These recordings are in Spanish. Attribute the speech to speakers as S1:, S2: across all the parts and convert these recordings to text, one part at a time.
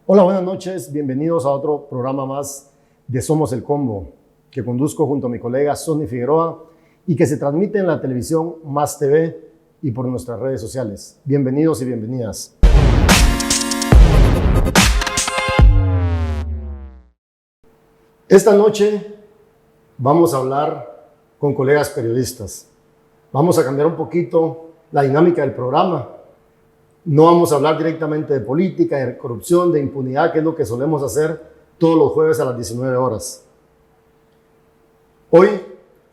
S1: Hola, buenas noches, bienvenidos a otro programa más de Somos el Combo, que conduzco junto a mi colega Sonny Figueroa y que se transmite en la televisión Más TV y por nuestras redes sociales. Bienvenidos y bienvenidas. Esta noche vamos a hablar con colegas periodistas. Vamos a cambiar un poquito la dinámica del programa. No vamos a hablar directamente de política, de corrupción, de impunidad, que es lo que solemos hacer todos los jueves a las 19 horas. Hoy,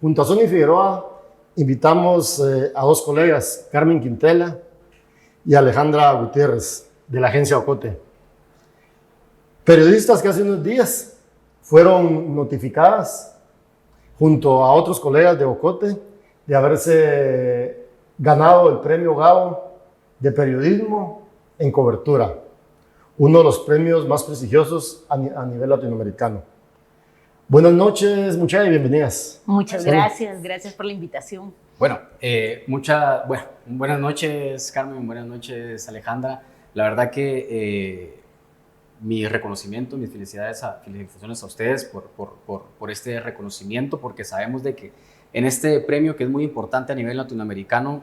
S1: junto a Sonny Figueroa, invitamos a dos colegas, Carmen Quintela y Alejandra Gutiérrez, de la agencia Ocote. Periodistas que hace unos días fueron notificadas, junto a otros colegas de Ocote, de haberse ganado el premio Gabo de periodismo en cobertura, uno de los premios más prestigiosos a nivel latinoamericano. Buenas noches, muchachas, y bienvenidas.
S2: Muchas gracias, gracias por la invitación.
S3: Bueno, buenas noches, Carmen, buenas noches, Alejandra. La verdad que mi reconocimiento, mis felicitaciones a ustedes por este reconocimiento, porque sabemos de que en este premio, que es muy importante a nivel latinoamericano,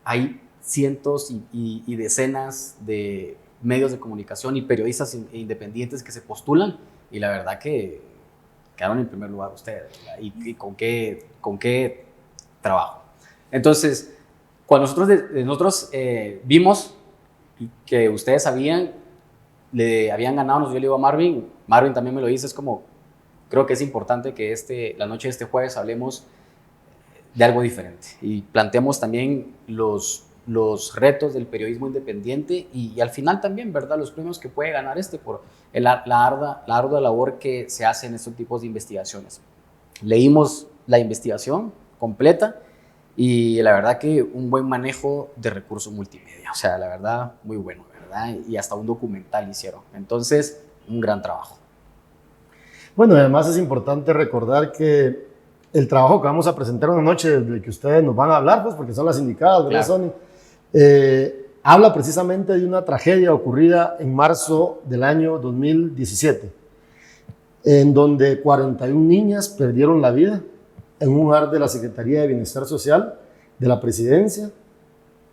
S3: hay cientos y decenas de medios de comunicación y periodistas independientes que se postulan, y la verdad que quedaron en primer lugar ustedes, ¿verdad? Y con qué trabajo. Entonces, cuando nosotros vimos que ustedes le habían ganado, yo le digo a Marvin también me lo dice, es como, creo que es importante que la noche de este jueves hablemos de algo diferente y planteemos también los retos del periodismo independiente y al final también, ¿verdad?, los premios que puede ganar por la ardua labor que se hace en estos tipos de investigaciones. Leímos la investigación completa y la verdad que un buen manejo de recursos multimedia, o sea, la verdad, muy bueno, ¿verdad? Y hasta un documental hicieron. Entonces, un gran trabajo.
S1: Bueno, además es importante recordar que el trabajo que vamos a presentar una noche, del que ustedes nos van a hablar, pues porque son las indicadas, ¿verdad, Sonny? Habla precisamente de una tragedia ocurrida en marzo del año 2017, en donde 41 niñas perdieron la vida en un hogar de la Secretaría de Bienestar Social de la Presidencia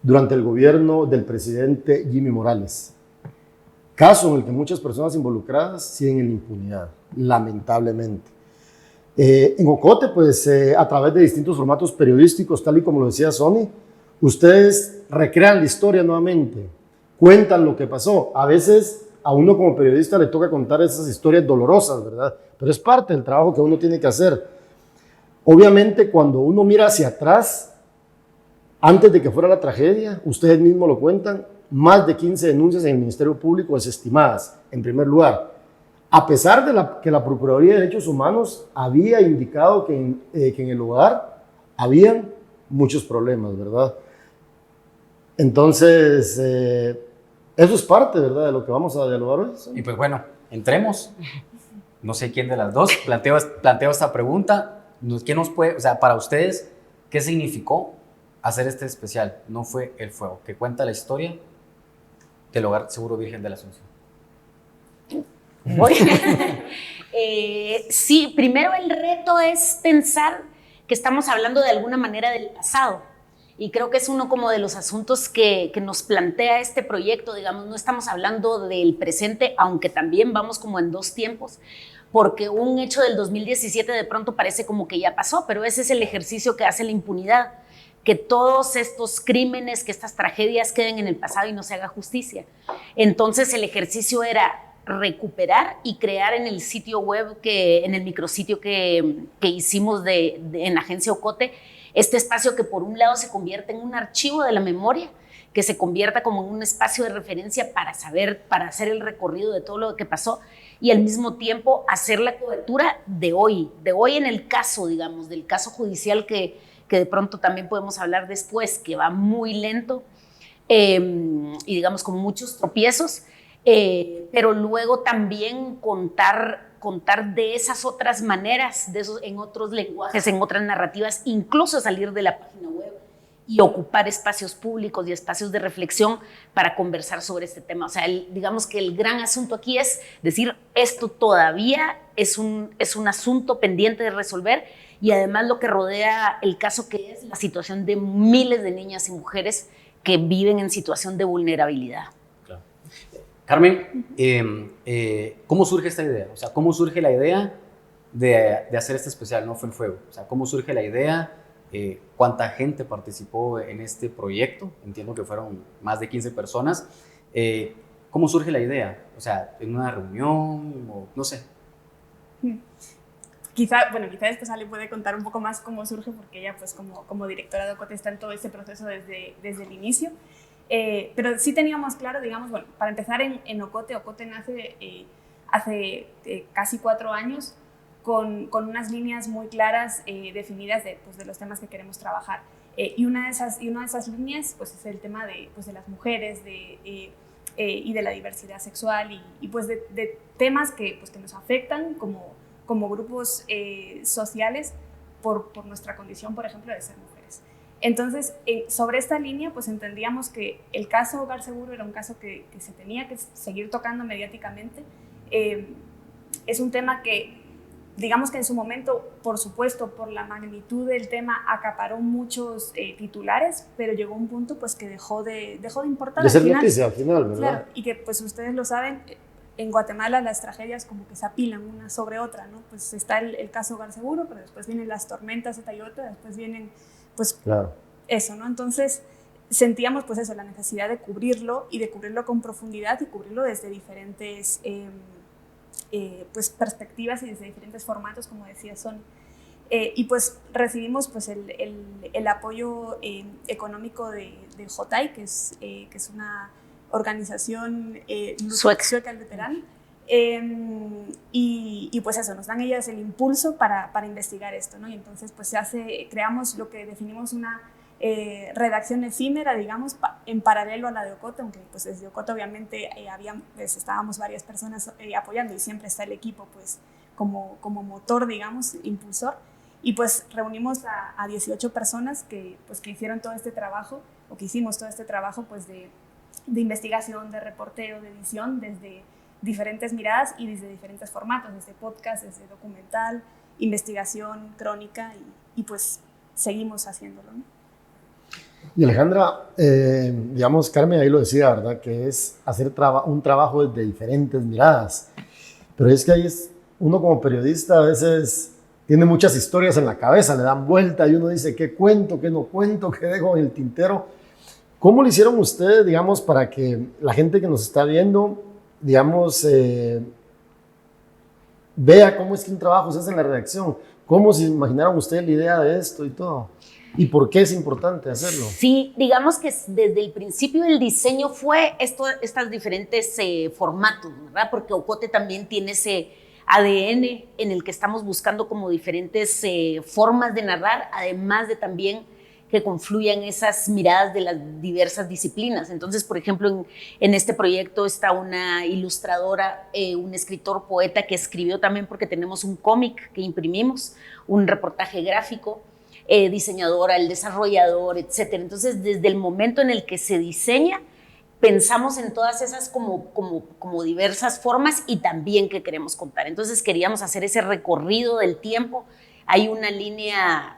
S1: durante el gobierno del presidente Jimmy Morales. Caso en el que muchas personas involucradas siguen en impunidad, lamentablemente. En Ocote, pues a través de distintos formatos periodísticos, tal y como lo decía Sonny, ustedes recrean la historia nuevamente, cuentan lo que pasó. A veces a uno como periodista le toca contar esas historias dolorosas, ¿verdad? Pero es parte del trabajo que uno tiene que hacer. Obviamente, cuando uno mira hacia atrás, antes de que fuera la tragedia, ustedes mismos lo cuentan, más de 15 denuncias en el Ministerio Público desestimadas, en primer lugar. A pesar de que la Procuraduría de Derechos Humanos había indicado que en el hogar habían muchos problemas, ¿verdad? Entonces, eso es parte, ¿verdad?, de lo que vamos a dialogar hoy. ¿Sí?
S3: Y pues bueno, entremos. No sé quién de las dos planteo esta pregunta. ¿Quién nos puede, o sea, para ustedes, qué significó hacer este especial? No fue el fuego, que cuenta la historia del Hogar Seguro Virgen de la Asunción.
S2: Sí, primero el reto es pensar que estamos hablando de alguna manera del pasado. Y creo que es uno como de los asuntos que nos plantea este proyecto, digamos, no estamos hablando del presente, aunque también vamos como en dos tiempos, porque un hecho del 2017 de pronto parece como que ya pasó, pero ese es el ejercicio que hace la impunidad, que todos estos crímenes, que estas tragedias queden en el pasado y no se haga justicia. Entonces el ejercicio era recuperar y crear en el sitio web, en el micrositio que hicimos en la agencia Ocote, este espacio que por un lado se convierte en un archivo de la memoria, que se convierta como en un espacio de referencia para hacer el recorrido de todo lo que pasó y al mismo tiempo hacer la cobertura de hoy en el caso, digamos, del caso judicial que de pronto también podemos hablar después, que va muy lento, y digamos con muchos tropiezos, pero luego también contar de esas otras maneras, de esos, en otros lenguajes, en otras narrativas, incluso salir de la página web y ocupar espacios públicos y espacios de reflexión para conversar sobre este tema. O sea, digamos que el gran asunto aquí es decir, esto todavía es un asunto pendiente de resolver, y además lo que rodea el caso, que es la situación de miles de niñas y mujeres que viven en situación de vulnerabilidad.
S3: Claro. Carmen, ¿cómo surge esta idea? O sea, ¿cómo surge la idea de hacer este especial, No Fue el Fuego? O sea, ¿cómo surge la idea? ¿Cuánta gente participó en este proyecto? Entiendo que fueron más de 15 personas. ¿Cómo surge la idea? O sea, ¿en una reunión o no sé?
S4: Quizá después Ale puede contar un poco más cómo surge, porque ella pues como directora de Ocote está en todo este proceso desde el inicio. Pero sí teníamos claro, digamos, bueno, para empezar en Ocote nace hace casi 4 años con unas líneas muy claras definidas de los temas que queremos trabajar. Y una de esas líneas pues, es el tema de las mujeres y de la diversidad sexual y pues de temas que nos afectan como grupos sociales por nuestra condición, por ejemplo, de ser mujeres. Entonces, sobre esta línea, pues entendíamos que el caso Hogar Seguro era un caso que se tenía que seguir tocando mediáticamente. Es un tema que, digamos que en su momento, por supuesto, por la magnitud del tema, acaparó muchos titulares, pero llegó un punto pues que dejó de importar.
S1: De ser noticia al final, ¿verdad?
S4: Claro, y que pues ustedes lo saben, en Guatemala las tragedias como que se apilan una sobre otra, ¿no? Pues está el caso Hogar Seguro, pero después vienen las tormentas de Tayota, después vienen, pues, claro, eso, ¿no? Entonces sentíamos, pues eso, la necesidad de cubrirlo y de cubrirlo con profundidad y cubrirlo desde diferentes pues, perspectivas y desde diferentes formatos, como decía Sonia. Y pues recibimos pues el apoyo económico de JOTAI, que es una organización sueca luterana, y pues eso, nos dan ellas el impulso para investigar esto, ¿no? Y entonces pues creamos lo que definimos una redacción efímera, digamos, en paralelo a la de Ocote, aunque pues desde Ocote obviamente estábamos varias personas apoyando, y siempre está el equipo pues como motor, digamos, impulsor. Y pues reunimos a 18 personas que hicieron todo este trabajo, o que hicimos todo este trabajo pues de investigación, de reporteo, de edición, desde diferentes miradas y desde diferentes formatos, desde podcast, desde documental, investigación, crónica, y pues seguimos haciéndolo, ¿no?
S1: Y Alejandra, digamos, Carmen ahí lo decía, ¿verdad? Que es hacer un trabajo desde diferentes miradas. Pero es que ahí uno como periodista a veces tiene muchas historias en la cabeza, le dan vuelta y uno dice, ¿qué cuento, qué no cuento, qué dejo en el tintero? ¿Cómo lo hicieron ustedes, digamos, para que la gente que nos está viendo, digamos, vea cómo es que un trabajo se hace en la redacción? ¿Cómo se imaginaron ustedes la idea de esto y todo? ¿Y por qué es importante hacerlo?
S2: Sí, digamos que desde el principio del diseño fue estos diferentes formatos, ¿verdad? Porque Ocote también tiene ese ADN en el que estamos buscando como diferentes formas de narrar, además de también que confluyan esas miradas de las diversas disciplinas. Entonces, por ejemplo, en este proyecto está una ilustradora, un escritor, poeta que escribió también, porque tenemos un cómic que imprimimos, un reportaje gráfico, diseñadora, el desarrollador, etc. Entonces, desde el momento en el que se diseña, pensamos en todas esas como diversas formas y también que queremos contar. Entonces, queríamos hacer ese recorrido del tiempo. Hay una línea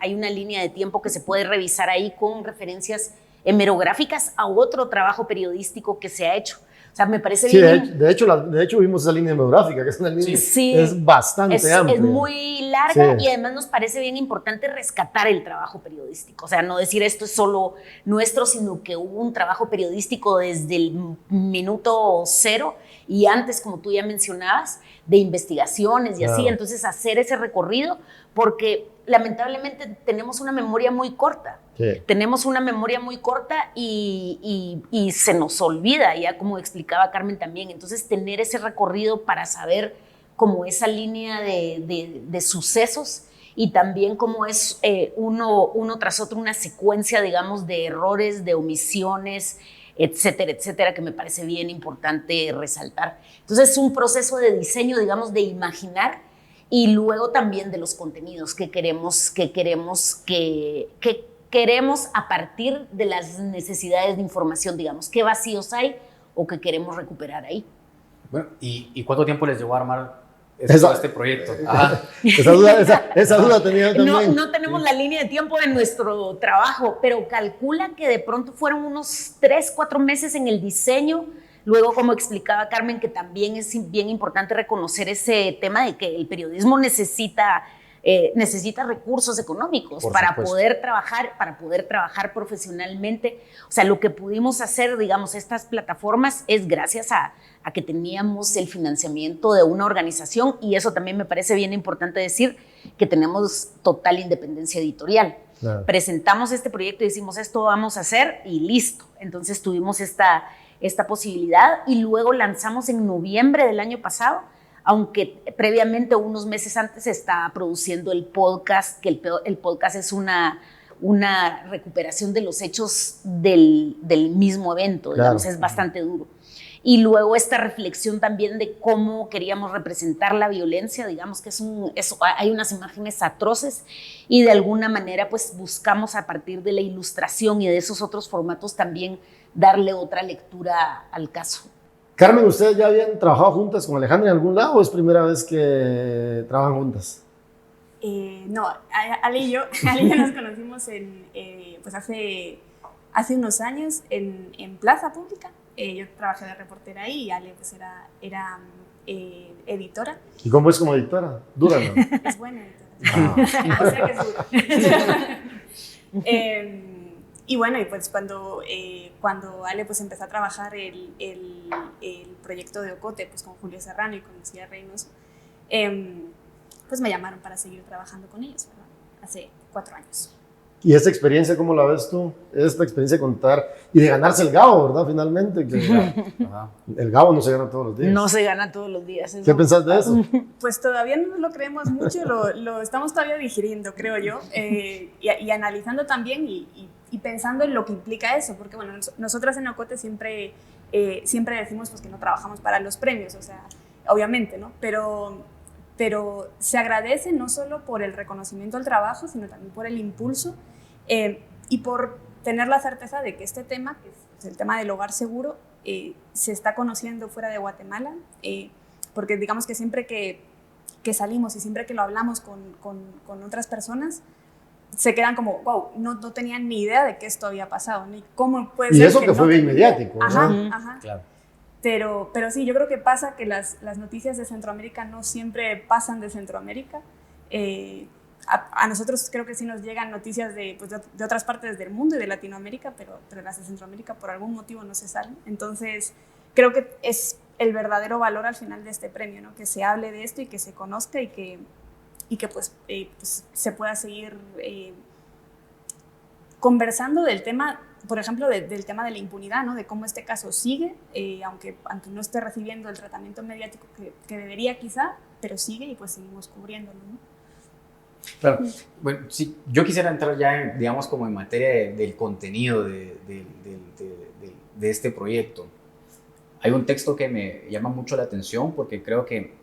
S2: de tiempo que se puede revisar ahí con referencias hemerográficas a otro trabajo periodístico que se ha hecho. O sea, me parece bien.
S1: Sí, de hecho vimos esa línea demográfica, que es una línea es bastante amplia.
S2: Es muy larga,
S1: sí.
S2: Y además nos parece bien importante rescatar el trabajo periodístico. O sea, no decir esto es solo nuestro, sino que hubo un trabajo periodístico desde el minuto cero y antes, como tú ya mencionabas, de investigaciones y así. Entonces, hacer ese recorrido, porque lamentablemente tenemos una memoria muy corta. Sí. Tenemos una memoria muy corta y se nos olvida, ya como explicaba Carmen también. Entonces, tener ese recorrido para saber cómo esa línea de sucesos y también cómo es uno tras otro una secuencia, digamos, de errores, de omisiones, etcétera, etcétera, que me parece bien importante resaltar. Entonces es un proceso de diseño, digamos, de imaginar, y luego también de los contenidos que queremos a partir de las necesidades de información, digamos, qué vacíos hay o qué queremos recuperar ahí.
S3: Bueno, ¿y cuánto tiempo les llevó a armar este proyecto?
S1: Esa duda tenía yo también.
S2: No tenemos la línea de tiempo de nuestro trabajo, pero calcula que de pronto fueron unos 3-4 meses en el diseño. Luego, como explicaba Carmen, que también es bien importante reconocer ese tema de que el periodismo necesita recursos económicos para poder trabajar profesionalmente. O sea, lo que pudimos hacer, digamos, estas plataformas es gracias a que teníamos el financiamiento de una organización, y eso también me parece bien importante decir, que tenemos total independencia editorial. Claro. Presentamos este proyecto y decimos, esto vamos a hacer, y listo. Entonces tuvimos esta posibilidad, y luego lanzamos en noviembre del año pasado, aunque previamente, unos meses antes, se estaba produciendo el podcast, que el podcast es una recuperación de los hechos del mismo evento, digamos, claro. Es bastante duro. Y luego esta reflexión también de cómo queríamos representar la violencia, digamos que hay unas imágenes atroces, y de alguna manera pues buscamos a partir de la ilustración y de esos otros formatos también darle otra lectura al caso.
S1: Carmen, ¿ustedes ya habían trabajado juntas con Alejandra en algún lado o es primera vez que trabajan juntas?
S4: No, Ale y yo nos conocimos pues hace unos años en Plaza Pública. Yo trabajé de reportera ahí y Ale pues era editora.
S1: ¿Y cómo es como editora? ¿Dura, no?
S4: Es buena editora. O sea que es dura. Y bueno, y pues cuando Ale pues empezó a trabajar el proyecto de Ocote pues con Julio Serrano y con Lucía Reynoso, pues me llamaron para seguir trabajando con ellos, ¿verdad? Hace 4 años.
S1: ¿Y esta experiencia cómo la ves tú? Esta experiencia de contar y de ganarse el Gabo, ¿verdad? Finalmente, que el Gabo no se gana todos los días.
S2: No se gana todos los días.
S1: ¿Qué pensás de eso?
S4: Pues todavía no lo creemos mucho, lo estamos todavía digiriendo, creo yo, y analizando también y pensando en lo que implica eso, porque bueno, nosotras en Ocote siempre decimos pues, que no trabajamos para los premios, o sea, obviamente, ¿no? Pero se agradece no solo por el reconocimiento al trabajo, sino también por el impulso y por tener la certeza de que este tema, que es el tema del hogar seguro, se está conociendo fuera de Guatemala, porque digamos que siempre que salimos y siempre que lo hablamos con otras personas, se quedan como, wow, no tenían ni idea de que esto había pasado, ni cómo puede ser.
S1: Y eso que fue bien mediático, ¿no?
S4: Ajá.
S3: Claro.
S4: Pero sí, yo creo que pasa que las noticias de Centroamérica no siempre pasan de Centroamérica. A nosotros creo que sí nos llegan noticias de otras partes del mundo y de Latinoamérica, pero las de Centroamérica por algún motivo no se salen. Entonces, creo que es el verdadero valor al final de este premio, ¿no? Que se hable de esto y que se conozca y que pues se pueda seguir conversando del tema, por ejemplo, del tema de la impunidad, ¿no? De cómo este caso sigue, aunque no esté recibiendo el tratamiento mediático que debería quizá, pero sigue y pues seguimos cubriéndolo, ¿no?
S3: Claro. Bueno, sí, yo quisiera entrar ya, digamos, como en materia del contenido de este proyecto. Hay un texto que me llama mucho la atención porque creo que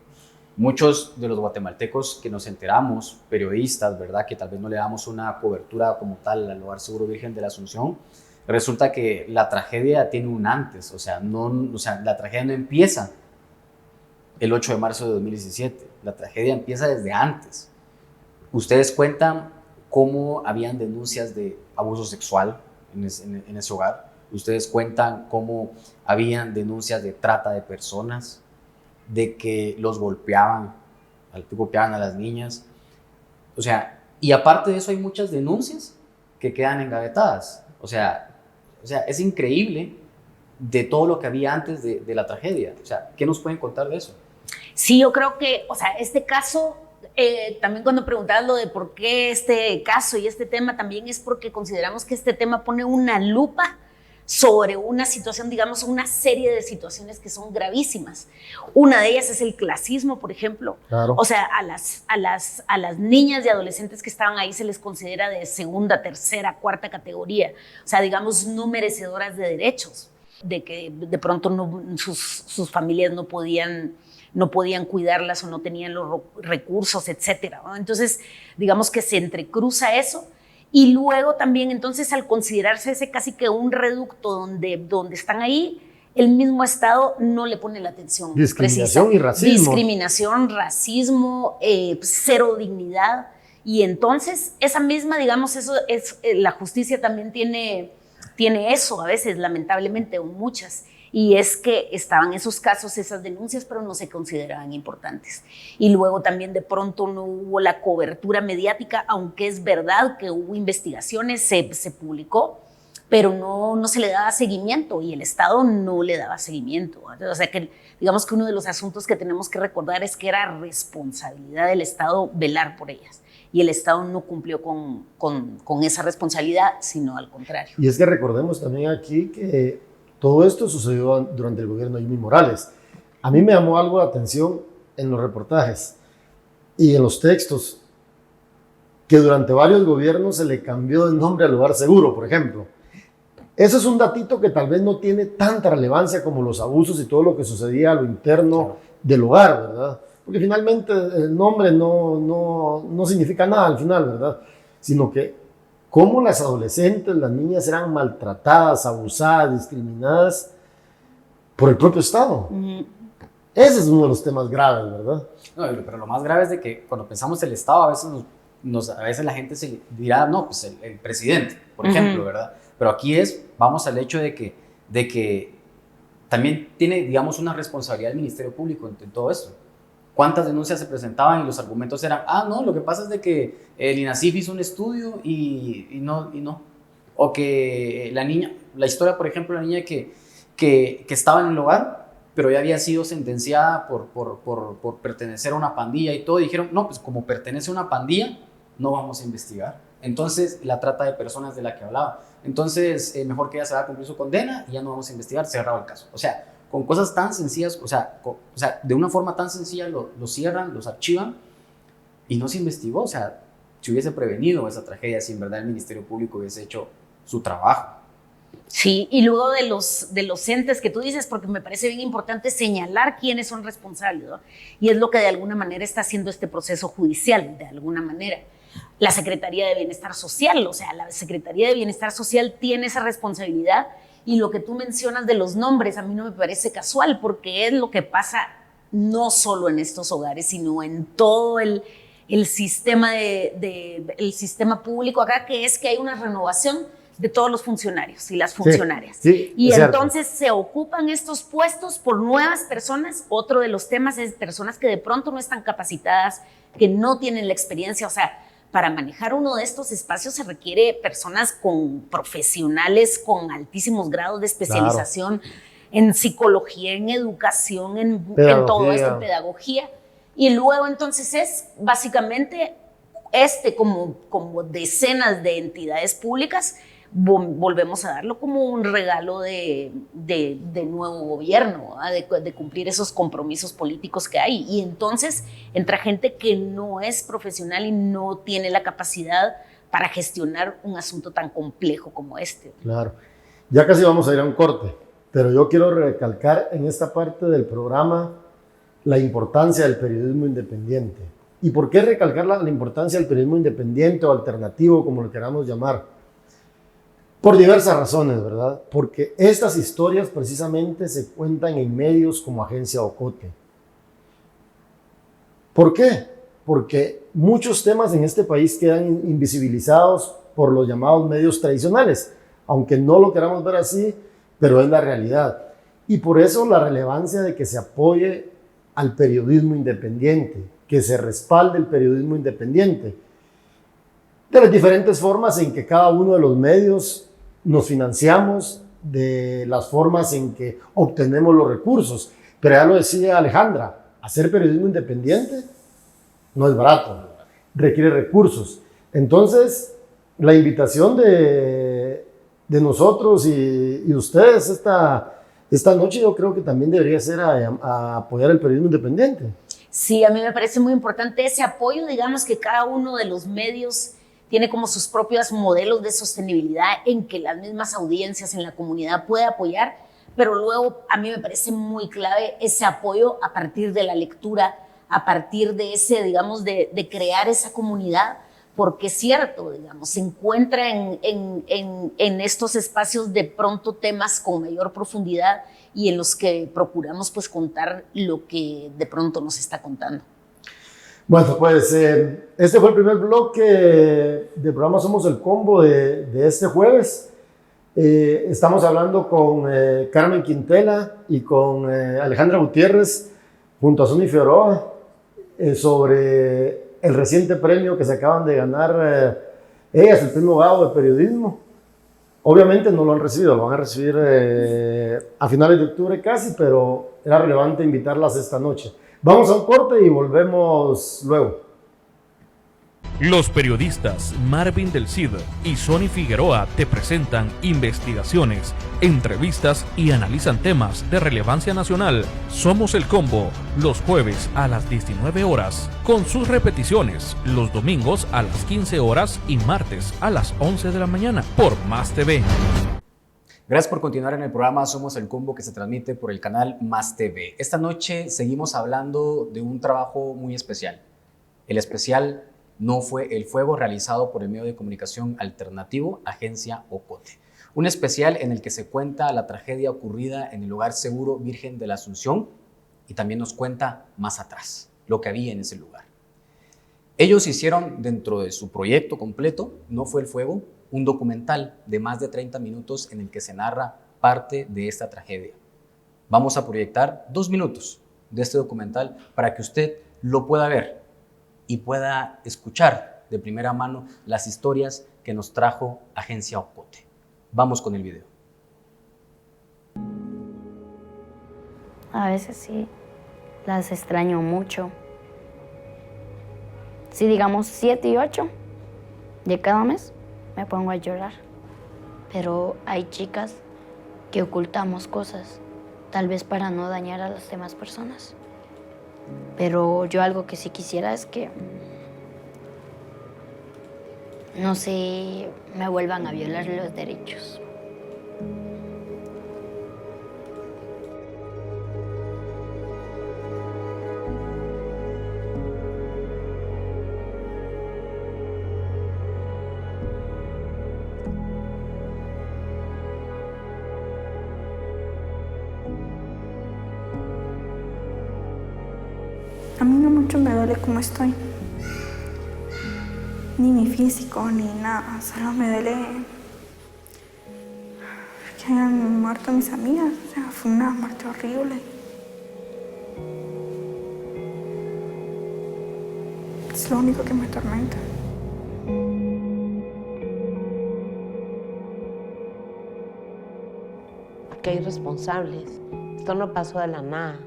S3: muchos de los guatemaltecos que nos enteramos, periodistas, ¿verdad?, que tal vez no le damos una cobertura como tal al Hogar Seguro Virgen de la Asunción, resulta que la tragedia tiene un antes, o sea, la tragedia no empieza el 8 de marzo de 2017, la tragedia empieza desde antes. Ustedes cuentan cómo habían denuncias de abuso sexual en ese hogar, ustedes cuentan cómo habían denuncias de trata de personas, de que los golpeaban a las niñas, o sea, y aparte de eso hay muchas denuncias que quedan engavetadas, o sea, es increíble de todo lo que había antes de la tragedia, o sea, ¿qué nos pueden contar de eso?
S2: Sí, yo creo que, o sea, este caso, también cuando preguntabas lo de por qué este caso y este tema, también es porque consideramos que este tema pone una lupa sobre una situación, digamos, una serie de situaciones que son gravísimas. Una de ellas es el clasismo, por ejemplo. Claro. O sea, a las niñas y adolescentes que estaban ahí se les considera de segunda, tercera, cuarta categoría. O sea, digamos, no merecedoras de derechos. de que de pronto sus familias no podían cuidarlas o no tenían los recursos, etcétera, ¿no? Entonces, digamos que se entrecruza eso. Y luego también, entonces, al considerarse ese casi que un reducto donde están ahí, el mismo Estado no le pone la atención
S1: discriminación
S2: precisa.
S1: Y racismo.
S2: Discriminación, racismo, cero dignidad. Y entonces, esa misma, digamos, eso es, la justicia también tiene eso a veces, lamentablemente, o muchas. Y es que estaban esos casos, esas denuncias, pero no se consideraban importantes. Y luego también de pronto no hubo la cobertura mediática, aunque es verdad que hubo investigaciones, se publicó, pero no se le daba seguimiento y el Estado no le daba seguimiento. O sea que digamos que uno de los asuntos que tenemos que recordar es que era responsabilidad del Estado velar por ellas. Y el Estado no cumplió con esa responsabilidad, sino al contrario.
S1: Y es que recordemos también aquí que todo esto sucedió durante el gobierno de Jimmy Morales. A mí me llamó algo de atención en los reportajes y en los textos, que durante varios gobiernos se le cambió el nombre al lugar seguro, por ejemplo. Eso es un datito que tal vez no tiene tanta relevancia como los abusos y todo lo que sucedía a lo interno del hogar, ¿verdad? Porque finalmente el nombre no significa nada al final, ¿verdad? Sino que cómo las adolescentes, las niñas eran maltratadas, abusadas, discriminadas por el propio Estado. Ese es uno de los temas graves, ¿verdad?
S3: No, pero lo más grave es de que cuando pensamos el Estado, a veces la gente se dirá, no, pues el presidente, por ejemplo, ¿verdad? Pero aquí vamos al hecho de que también tiene, digamos, una responsabilidad el Ministerio Público en todo esto. ¿Cuántas denuncias se presentaban y los argumentos eran, no, lo que pasa es de que el INASIF hizo un estudio y no? O que la historia, por ejemplo, la niña que estaba en el hogar, pero ya había sido sentenciada por pertenecer a una pandilla y todo, y dijeron, no, pues como pertenece a una pandilla, no vamos a investigar. Entonces, la trata de personas de la que hablaba. Entonces, mejor que ella se va a cumplir su condena y ya no vamos a investigar, cerrado el caso. O sea, con cosas tan sencillas, o sea, de una forma tan sencilla lo cierran, los archivan y no se investigó. O sea, se hubiese prevenido esa tragedia si en verdad el Ministerio Público hubiese hecho su trabajo.
S2: Sí, y luego de los entes que tú dices, porque me parece bien importante señalar quiénes son responsables, ¿no? Y es lo que de alguna manera está haciendo este proceso judicial, de alguna manera. La Secretaría de Bienestar Social, o sea, la Secretaría de Bienestar Social tiene esa responsabilidad. Y lo que tú mencionas de los nombres a mí no me parece casual, porque es lo que pasa no solo en estos hogares, sino en todo el sistema el sistema público acá, que es que hay una renovación de todos los funcionarios y las funcionarias.
S1: Sí,
S2: y entonces se ocupan estos puestos por nuevas personas. Otro de los temas es personas que de pronto no están capacitadas, que no tienen la experiencia, o sea, para manejar uno de estos espacios se requiere personas profesionales con altísimos grados de especialización en psicología, en educación, en todo esto, en pedagogía. Y luego entonces es básicamente como decenas de entidades públicas, volvemos a darlo como un regalo de nuevo gobierno, de cumplir esos compromisos políticos que hay. Y entonces entra gente que no es profesional y no tiene la capacidad para gestionar un asunto tan complejo como este.
S1: Claro. Ya casi vamos a ir a un corte, pero yo quiero recalcar en esta parte del programa la importancia del periodismo independiente. ¿Y por qué recalcar la importancia del periodismo independiente o alternativo, como lo queramos llamar? Por diversas razones, ¿verdad? Porque estas historias precisamente se cuentan en medios como Agencia Ocote. ¿Por qué? Porque muchos temas en este país quedan invisibilizados por los llamados medios tradicionales, aunque no lo queramos ver así, pero es la realidad. Y por eso la relevancia de que se apoye al periodismo independiente, que se respalde el periodismo independiente, de las diferentes formas en que cada uno de los medios nos financiamos, de las formas en que obtenemos los recursos. Pero ya lo decía Alejandra, hacer periodismo independiente no es barato, requiere recursos. Entonces, la invitación de nosotros y ustedes esta noche, yo creo que también debería ser a apoyar el periodismo independiente.
S2: Sí, a mí me parece muy importante ese apoyo, digamos que cada uno de los medios tiene como sus propios modelos de sostenibilidad en que las mismas audiencias en la comunidad puede apoyar, pero luego a mí me parece muy clave ese apoyo a partir de la lectura, a partir de ese, digamos, de crear esa comunidad, porque es cierto, digamos, se encuentra en estos espacios de pronto temas con mayor profundidad y en los que procuramos pues contar lo que de pronto nos está contando.
S1: Bueno, pues este fue el primer bloque del programa Somos el Combo de este jueves. Estamos hablando con Carmen Quintela y con Alejandra Gutiérrez junto a Sonny Figueroa sobre el reciente premio que se acaban de ganar ellas, el premio Gabo de periodismo. Obviamente no lo han recibido, lo van a recibir a finales de octubre casi, pero era relevante invitarlas esta noche. Vamos a un corte y volvemos luego.
S5: Los periodistas Marvin del Cid y Sonny Figueroa te presentan investigaciones, entrevistas y analizan temas de relevancia nacional. Somos el Combo, los jueves a las 19 horas, con sus repeticiones los domingos a las 15 horas y martes a las 11 de la mañana por Más TV.
S3: Gracias por continuar en el programa Somos el Combo, que se transmite por el canal Más TV. Esta noche seguimos hablando de un trabajo muy especial. El especial no fue el fuego realizado por el medio de comunicación alternativo Agencia Ocote. Un especial en el que se cuenta la tragedia ocurrida en el Hogar Seguro Virgen de la Asunción y también nos cuenta más atrás lo que había en ese lugar. Ellos hicieron dentro de su proyecto completo, No fue el fuego, un documental de más de 30 minutos en el que se narra parte de esta tragedia. Vamos a proyectar 2 minutos de este documental para que usted lo pueda ver y pueda escuchar de primera mano las historias que nos trajo Agencia Ocote. Vamos con el video.
S6: A veces sí, las extraño mucho. Si digamos 7 y 8 de cada mes, me pongo a llorar. Pero hay chicas que ocultamos cosas, tal vez para no dañar a las demás personas. Pero yo algo que sí quisiera es que no se me vuelvan a violar los derechos.
S7: A mí no mucho me duele cómo estoy, ni mi físico, ni nada, solo me duele que hayan muerto mis amigas, o sea, fue una muerte horrible. Es lo único que me atormenta.
S8: Que hay responsables, esto no pasó de la nada.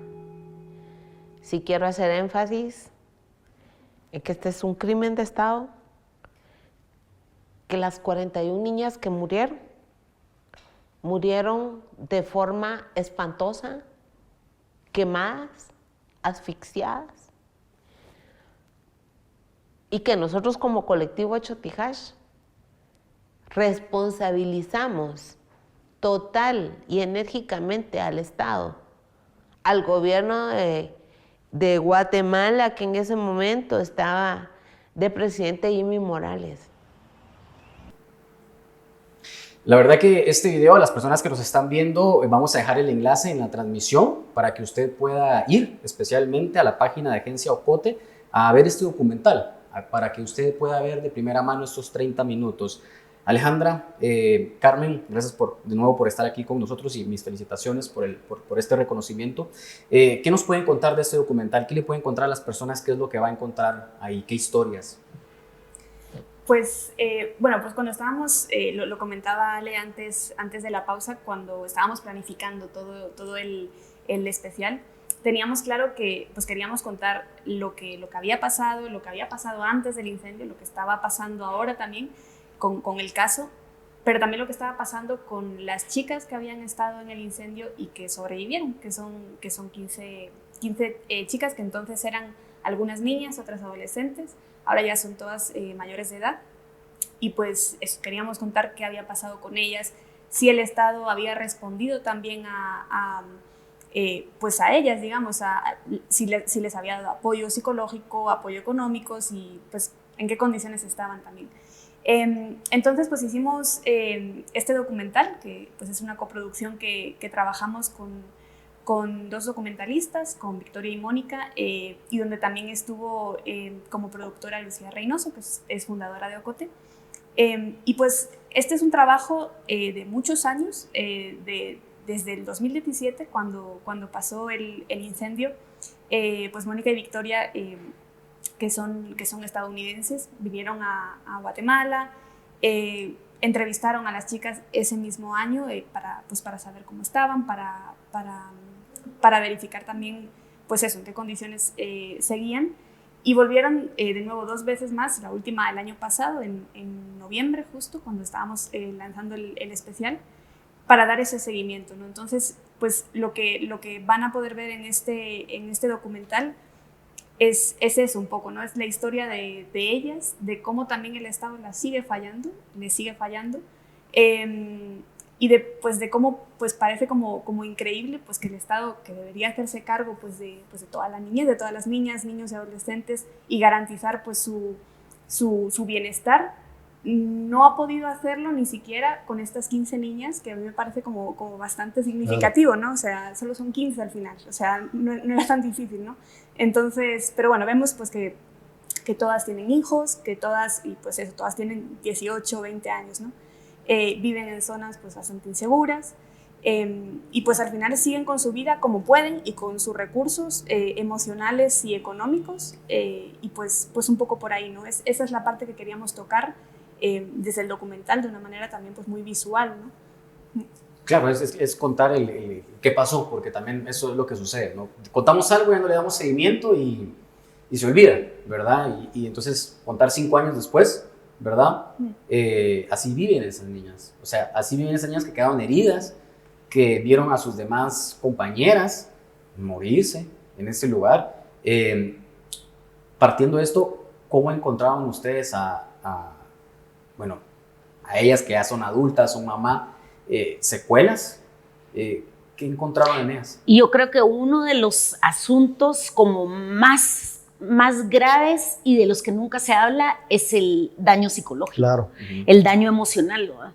S8: Si quiero hacer énfasis en que este es un crimen de Estado, que las 41 niñas que murieron de forma espantosa, quemadas, asfixiadas, y que nosotros como colectivo Chotijash responsabilizamos total y enérgicamente al Estado, al gobierno de Guatemala, que en ese momento estaba de presidente Jimmy Morales.
S3: La verdad que este video, a las personas que nos están viendo, vamos a dejar el enlace en la transmisión para que usted pueda ir especialmente a la página de Agencia Ocote a ver este documental, para que usted pueda ver de primera mano estos 30 minutos. Alejandra, Carmen, gracias de nuevo por estar aquí con nosotros y mis felicitaciones por este reconocimiento. ¿Qué nos pueden contar de este documental? ¿Qué le pueden contar a las personas? ¿Qué es lo que va a encontrar ahí? ¿Qué historias?
S4: Pues, bueno, pues cuando estábamos, lo comentaba Ale antes de la pausa, cuando estábamos planificando todo el especial, teníamos claro que pues queríamos contar lo que había pasado antes del incendio, lo que estaba pasando ahora también, con el caso, pero también lo que estaba pasando con las chicas que habían estado en el incendio y que sobrevivieron, que son 15 chicas que entonces eran algunas niñas, otras adolescentes, ahora ya son todas mayores de edad, y pues queríamos contar qué había pasado con ellas, si el Estado había respondido también pues a ellas, digamos, si les había dado apoyo psicológico, apoyo económico, y pues en qué condiciones estaban también. Entonces, pues hicimos este documental, que pues es una coproducción que trabajamos con 2 documentalistas, con Victoria y Mónica, y donde también estuvo como productora Lucía Reynoso, que es fundadora de Ocote. Y pues este es un trabajo de muchos años, desde el 2017, cuando pasó el incendio. Pues Mónica y Victoria, que son estadounidenses, vinieron a Guatemala, entrevistaron a las chicas ese mismo año para saber cómo estaban, para verificar también pues eso, en qué condiciones seguían, y volvieron de nuevo 2 veces más, la última el año pasado, en noviembre justo, cuando estábamos lanzando el especial, para dar ese seguimiento, ¿no? Entonces, pues lo que van a poder ver en este documental es eso un poco, ¿no? Es la historia de ellas, de cómo también el Estado les sigue fallando, y de cómo pues parece como increíble pues que el Estado, que debería hacerse cargo pues de toda la niñez, de todas las niñas, niños y adolescentes, y garantizar pues su bienestar, no ha podido hacerlo ni siquiera con estas 15 niñas, que a mí me parece como bastante significativo, ¿no? O sea, solo son 15 al final, o sea, no es tan difícil, ¿no? Entonces, pero bueno, vemos pues que todas tienen hijos, que todas tienen 18, 20 años, ¿no? Viven en zonas pues bastante inseguras, y pues al final siguen con su vida como pueden y con sus recursos emocionales y económicos, y pues un poco por ahí, ¿no? Esa es la parte que queríamos tocar desde el documental, de una manera también pues muy visual, ¿no?
S3: Claro, es contar el qué pasó, porque también eso es lo que sucede, ¿no? Contamos algo y no le damos seguimiento y se olvida, ¿verdad? Y entonces contar 5 años después, ¿verdad? Así viven esas niñas, o sea, así viven esas niñas que quedaron heridas, que vieron a sus demás compañeras morirse en ese lugar. Partiendo de esto, ¿cómo encontraron ustedes a ellas que ya son adultas, son mamá, secuelas? ¿Qué encontraron en ellas?
S2: Y yo creo que uno de los asuntos como más graves y de los que nunca se habla es el daño psicológico,
S1: Claro.
S2: El daño emocional, ¿no?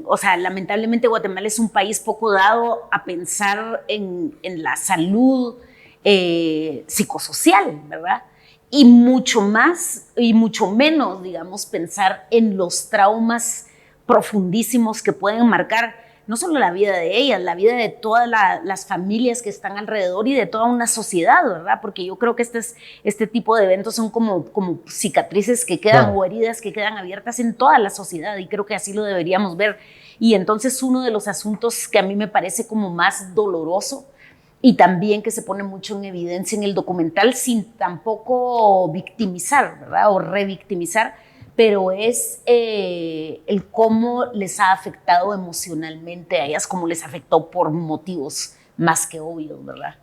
S2: O sea, lamentablemente Guatemala es un país poco dado a pensar en la salud psicosocial, ¿verdad? Y mucho menos, digamos, pensar en los traumas profundísimos que pueden marcar no solo la vida de ellas, la vida de todas las familias que están alrededor y de toda una sociedad, ¿verdad? Porque yo creo que este tipo de eventos son como cicatrices que quedan, o heridas que quedan abiertas en toda la sociedad, y creo que así lo deberíamos ver. Y entonces uno de los asuntos que a mí me parece como más doloroso, y también que se pone mucho en evidencia en el documental, sin tampoco victimizar, ¿verdad? O revictimizar, pero es el cómo les ha afectado emocionalmente a ellas, cómo les afectó por motivos más que obvios, ¿verdad?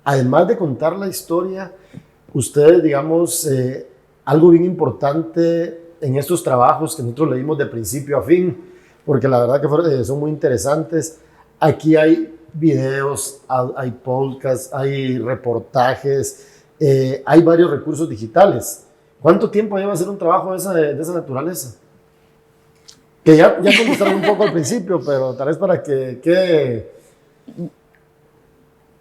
S1: Además de contar la historia, ustedes, digamos, algo bien importante en estos trabajos que nosotros leímos de principio a fin, porque la verdad que son muy interesantes. Aquí hay videos, hay podcasts, hay reportajes, hay varios recursos digitales. ¿Cuánto tiempo lleva hacer un trabajo de esa naturaleza? Que ya contestaron un poco al principio, pero tal vez para que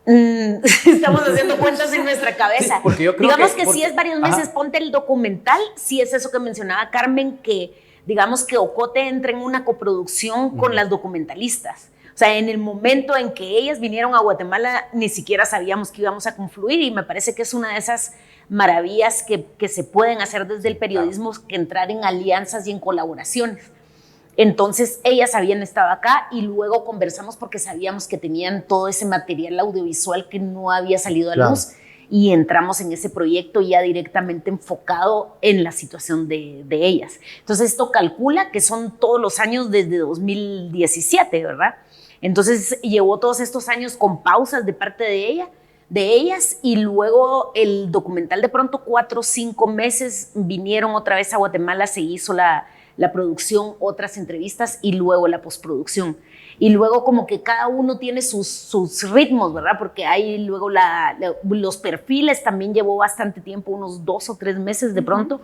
S2: Estamos haciendo cuentas en nuestra cabeza.
S3: Sí, porque yo creo
S2: digamos que sí es varios meses. Ponte el documental, sí es eso que mencionaba Carmen, que digamos que Ocote entra en una coproducción con las documentalistas. O sea, en el momento en que ellas vinieron a Guatemala, ni siquiera sabíamos que íbamos a confluir, y me parece que es una de esas maravillas que se pueden hacer desde el periodismo, que entrar en alianzas y en colaboraciones. Entonces, ellas habían estado acá y luego conversamos porque sabíamos que tenían todo ese material audiovisual que no había salido a luz, y entramos en ese proyecto ya directamente enfocado en la situación de ellas. Entonces, esto calcula que son todos los años desde 2017, ¿verdad? Entonces, llevó todos estos años con pausas de parte de ellas, y luego el documental de pronto 4 o 5 meses vinieron otra vez a Guatemala, se hizo la la producción, otras entrevistas y luego la postproducción. Y luego como que cada uno tiene sus ritmos, ¿verdad? Porque hay luego los perfiles también llevó bastante tiempo, unos 2 o 3 meses de pronto,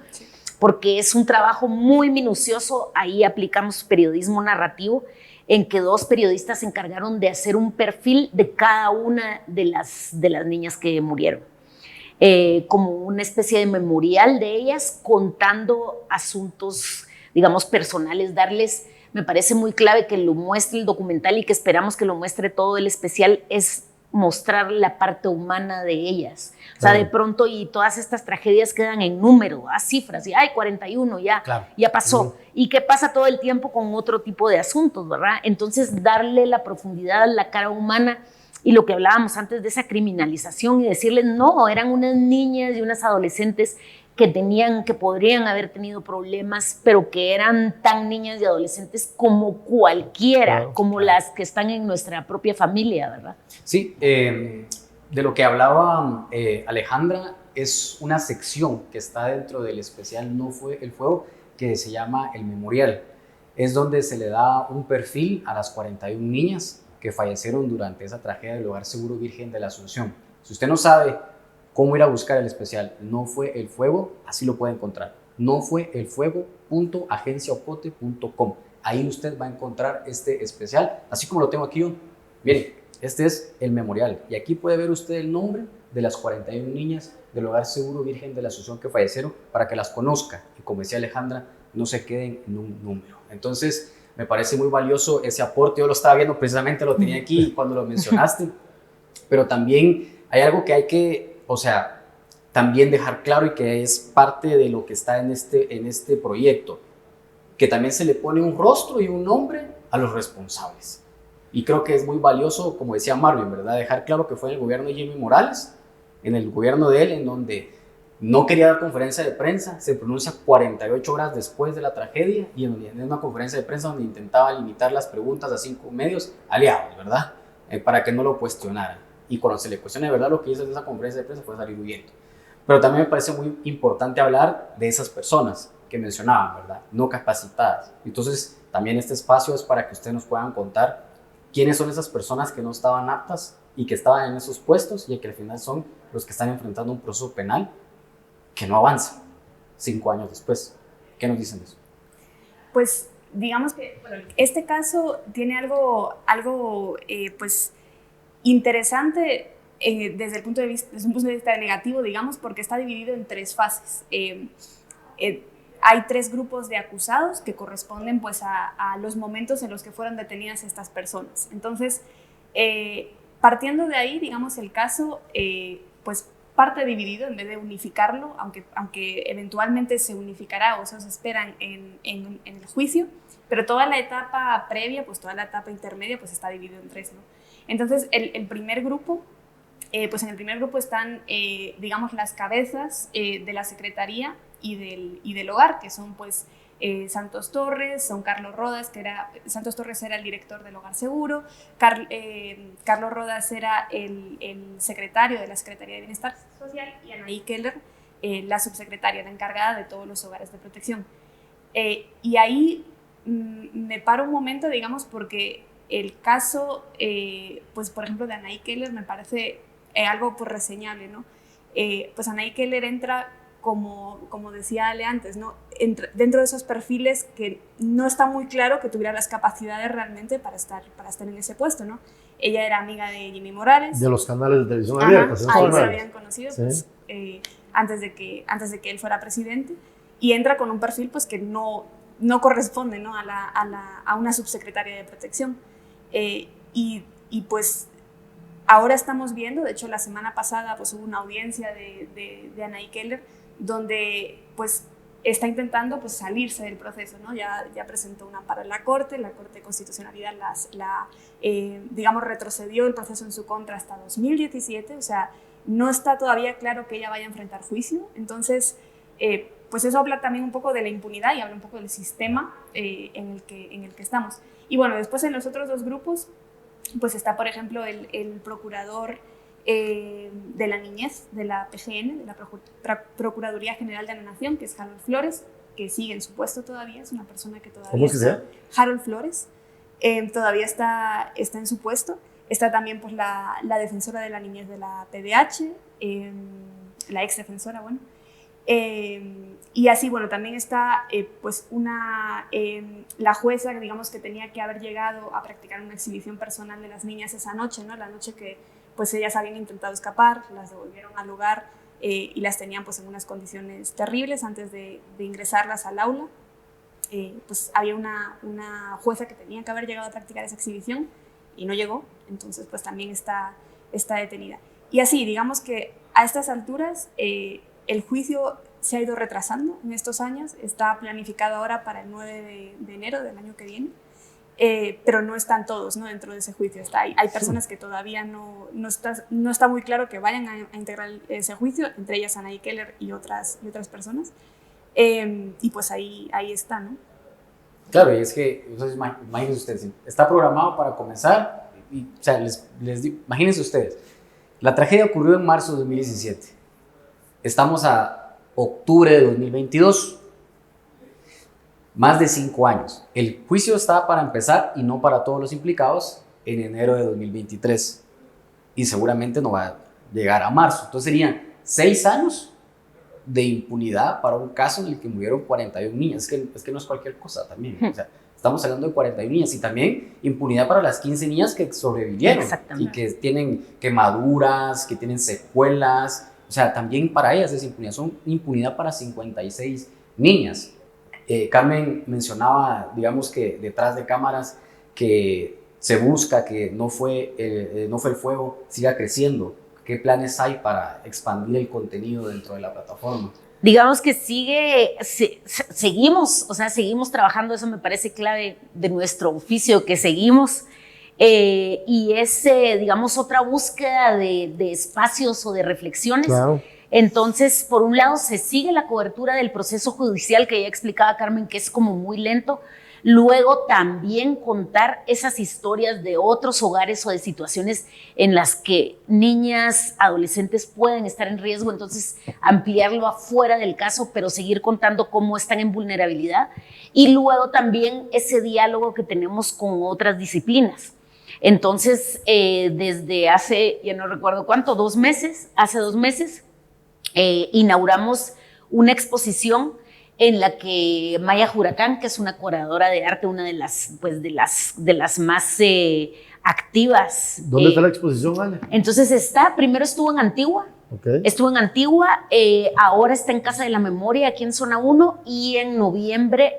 S2: porque es un trabajo muy minucioso. Ahí aplicamos periodismo narrativo, en que 2 periodistas se encargaron de hacer un perfil de cada una de las niñas que murieron. Como una especie de memorial de ellas, contando asuntos, digamos, personales, me parece muy clave que lo muestre el documental y que esperamos que lo muestre todo el especial, es mostrar la parte humana de ellas. O sea, de pronto, y todas estas tragedias quedan en número, a cifras, y hay 41, ya pasó. ¿Y qué pasa todo el tiempo con otro tipo de asuntos, verdad? Entonces, darle la profundidad, la cara humana, y lo que hablábamos antes de esa criminalización, y decirles, no, eran unas niñas y unas adolescentes que podrían haber tenido problemas, pero que eran tan niñas y adolescentes como cualquiera, como las que están en nuestra propia familia, ¿verdad?
S3: Sí, de lo que hablaba Alejandra, es una sección que está dentro del especial No Fue el Fuego, que se llama El Memorial. Es donde se le da un perfil a las 41 niñas que fallecieron durante esa tragedia del Hogar Seguro Virgen de la Asunción. Si usted no sabe cómo ir a buscar el especial No Fue el Fuego, así lo puede encontrar. nofueelfuego.agenciaocote.com. Ahí usted va a encontrar este especial, así como lo tengo aquí yo. Miren, este es el memorial, y aquí puede ver usted el nombre de las 41 niñas del Hogar Seguro Virgen de la Asunción que fallecieron, para que las conozca, y como decía Alejandra, no se queden en un número. Entonces, me parece muy valioso ese aporte. Yo lo estaba viendo, precisamente lo tenía aquí cuando lo mencionaste, pero también hay algo que hay que, también dejar claro, y que es parte de lo que está en este proyecto, que también se le pone un rostro y un nombre a los responsables. Y creo que es muy valioso, como decía Marvin, ¿verdad? Dejar claro que fue en el gobierno de Jimmy Morales, en el gobierno de él, en donde no quería dar conferencia de prensa, se pronuncia 48 horas después de la tragedia, y en una conferencia de prensa donde intentaba limitar las preguntas a 5 medios aliados, ¿verdad? Para que no lo cuestionaran. Y cuando se le cuestiona de verdad lo que hizo en esa conferencia de prensa, fue salir huyendo. Pero también me parece muy importante hablar de esas personas que mencionaban, ¿verdad? No capacitadas. Entonces, también este espacio es para que ustedes nos puedan contar quiénes son esas personas que no estaban aptas y que estaban en esos puestos, y que al final son los que están enfrentando un proceso penal que no avanza 5 años después. ¿Qué nos dicen de eso?
S4: Pues digamos que este caso tiene algo pues interesante desde un punto de vista negativo, digamos, porque está dividido en 3 fases. Hay 3 grupos de acusados que corresponden pues a los momentos en los que fueron detenidas estas personas. Entonces, partiendo de ahí, digamos, el caso pues parte dividido en vez de unificarlo, aunque eventualmente se unificará, o eso se espera en el juicio, pero toda la etapa previa, pues toda la etapa intermedia, pues está dividido en 3, ¿no? Entonces, el primer grupo, pues en el primer grupo están, digamos, las cabezas de la Secretaría y del hogar, que son pues Santos Torres, son Carlos Rodas, Santos Torres era el director del Hogar Seguro, Carlos Rodas era el secretario de la Secretaría de Bienestar Social, y Anaí Keller, la subsecretaria, la encargada de todos los hogares de protección. Y ahí me paro un momento, digamos, porque el caso, pues por ejemplo de Anaí Keller me parece algo pues reseñable, ¿no? Pues Anaí Keller entra como decía Ale antes, ¿no? Dentro de esos perfiles que no está muy claro que tuviera las capacidades realmente para estar en ese puesto, ¿no? Ella era amiga de Jimmy Morales.
S1: De los canales de televisión abiertos.
S4: Ahí se habían conocido, sí. Pues, antes de que él fuera presidente, y entra con un perfil pues que no corresponde, ¿no? a una subsecretaria de protección. Y pues ahora estamos viendo, de hecho la semana pasada pues hubo una audiencia de Anaí Keller, donde pues está intentando pues salirse del proceso, ¿no? Ya presentó un amparo en la Corte de Constitucionalidad digamos retrocedió el proceso en su contra hasta 2017, o sea, no está todavía claro que ella vaya a enfrentar juicio. Entonces, pues eso habla también un poco de la impunidad y habla un poco del sistema en el que estamos. Y bueno, después en los otros 2 grupos, pues está por ejemplo el procurador de la niñez de la PGN, de la Procuraduría General de la Nación, que es Harold Flores, que sigue en su puesto todavía, es una persona que todavía
S1: ¿Cómo es que se llama?
S4: Harold Flores, todavía está en su puesto. Está también pues, la defensora de la niñez de la PDH, la ex defensora, bueno. Y así, bueno, también está pues la jueza, digamos, que tenía que haber llegado a practicar una exhibición personal de las niñas esa noche, ¿no? La noche que pues ellas habían intentado escapar, las devolvieron al lugar y las tenían pues en unas condiciones terribles antes de ingresarlas al aula. Pues había una jueza que tenía que haber llegado a practicar esa exhibición y no llegó, entonces pues también está detenida. Y así, digamos que a estas alturas el juicio se ha ido retrasando en estos años, está planificado ahora para el 9 de enero del año que viene, pero no están todos, ¿no? Dentro de ese juicio. Hay personas que todavía no está muy claro que vayan a integrar ese juicio, entre ellas Anaí Keller y otras personas, y pues ahí está, ¿no?
S3: Claro, y es que, entonces, imagínense ustedes, está programado para comenzar, y, o sea, les digo, imagínense ustedes, la tragedia ocurrió en marzo de 2017, estamos a octubre de 2022, más de 5 años. El juicio está para empezar, y no para todos los implicados, en enero de 2023, y seguramente no va a llegar a marzo. Entonces serían 6 años de impunidad para un caso en el que murieron 41 niñas. Es que no es cualquier cosa también. O sea, estamos hablando de 41 niñas y también impunidad para las 15 niñas que sobrevivieron y que tienen quemaduras, que tienen secuelas. O sea, también para ellas es impunidad. Son impunidad para 56 niñas. Carmen mencionaba, digamos que detrás de cámaras, que se busca que no fue el fuego, siga creciendo. ¿Qué planes hay para expandir el contenido dentro de la plataforma?
S2: Digamos que seguimos trabajando, eso me parece clave de nuestro oficio, que seguimos, y es, digamos, otra búsqueda de espacios o de reflexiones.
S1: Claro.
S2: Entonces, por un lado, se sigue la cobertura del proceso judicial, que ya explicaba Carmen, que es como muy lento. Luego también contar esas historias de otros hogares o de situaciones en las que niñas, adolescentes pueden estar en riesgo, entonces ampliarlo afuera del caso, pero seguir contando cómo están en vulnerabilidad. Y luego también ese diálogo que tenemos con otras disciplinas. Entonces, desde hace, ya no recuerdo cuánto, hace 2 meses, inauguramos una exposición en la que Maya Huracán, que es una curadora de arte, una de las más activas.
S1: ¿Dónde está la exposición, Ale?
S2: Entonces primero estuvo en Antigua, ahora está en Casa de la Memoria, aquí en Zona 1, y en noviembre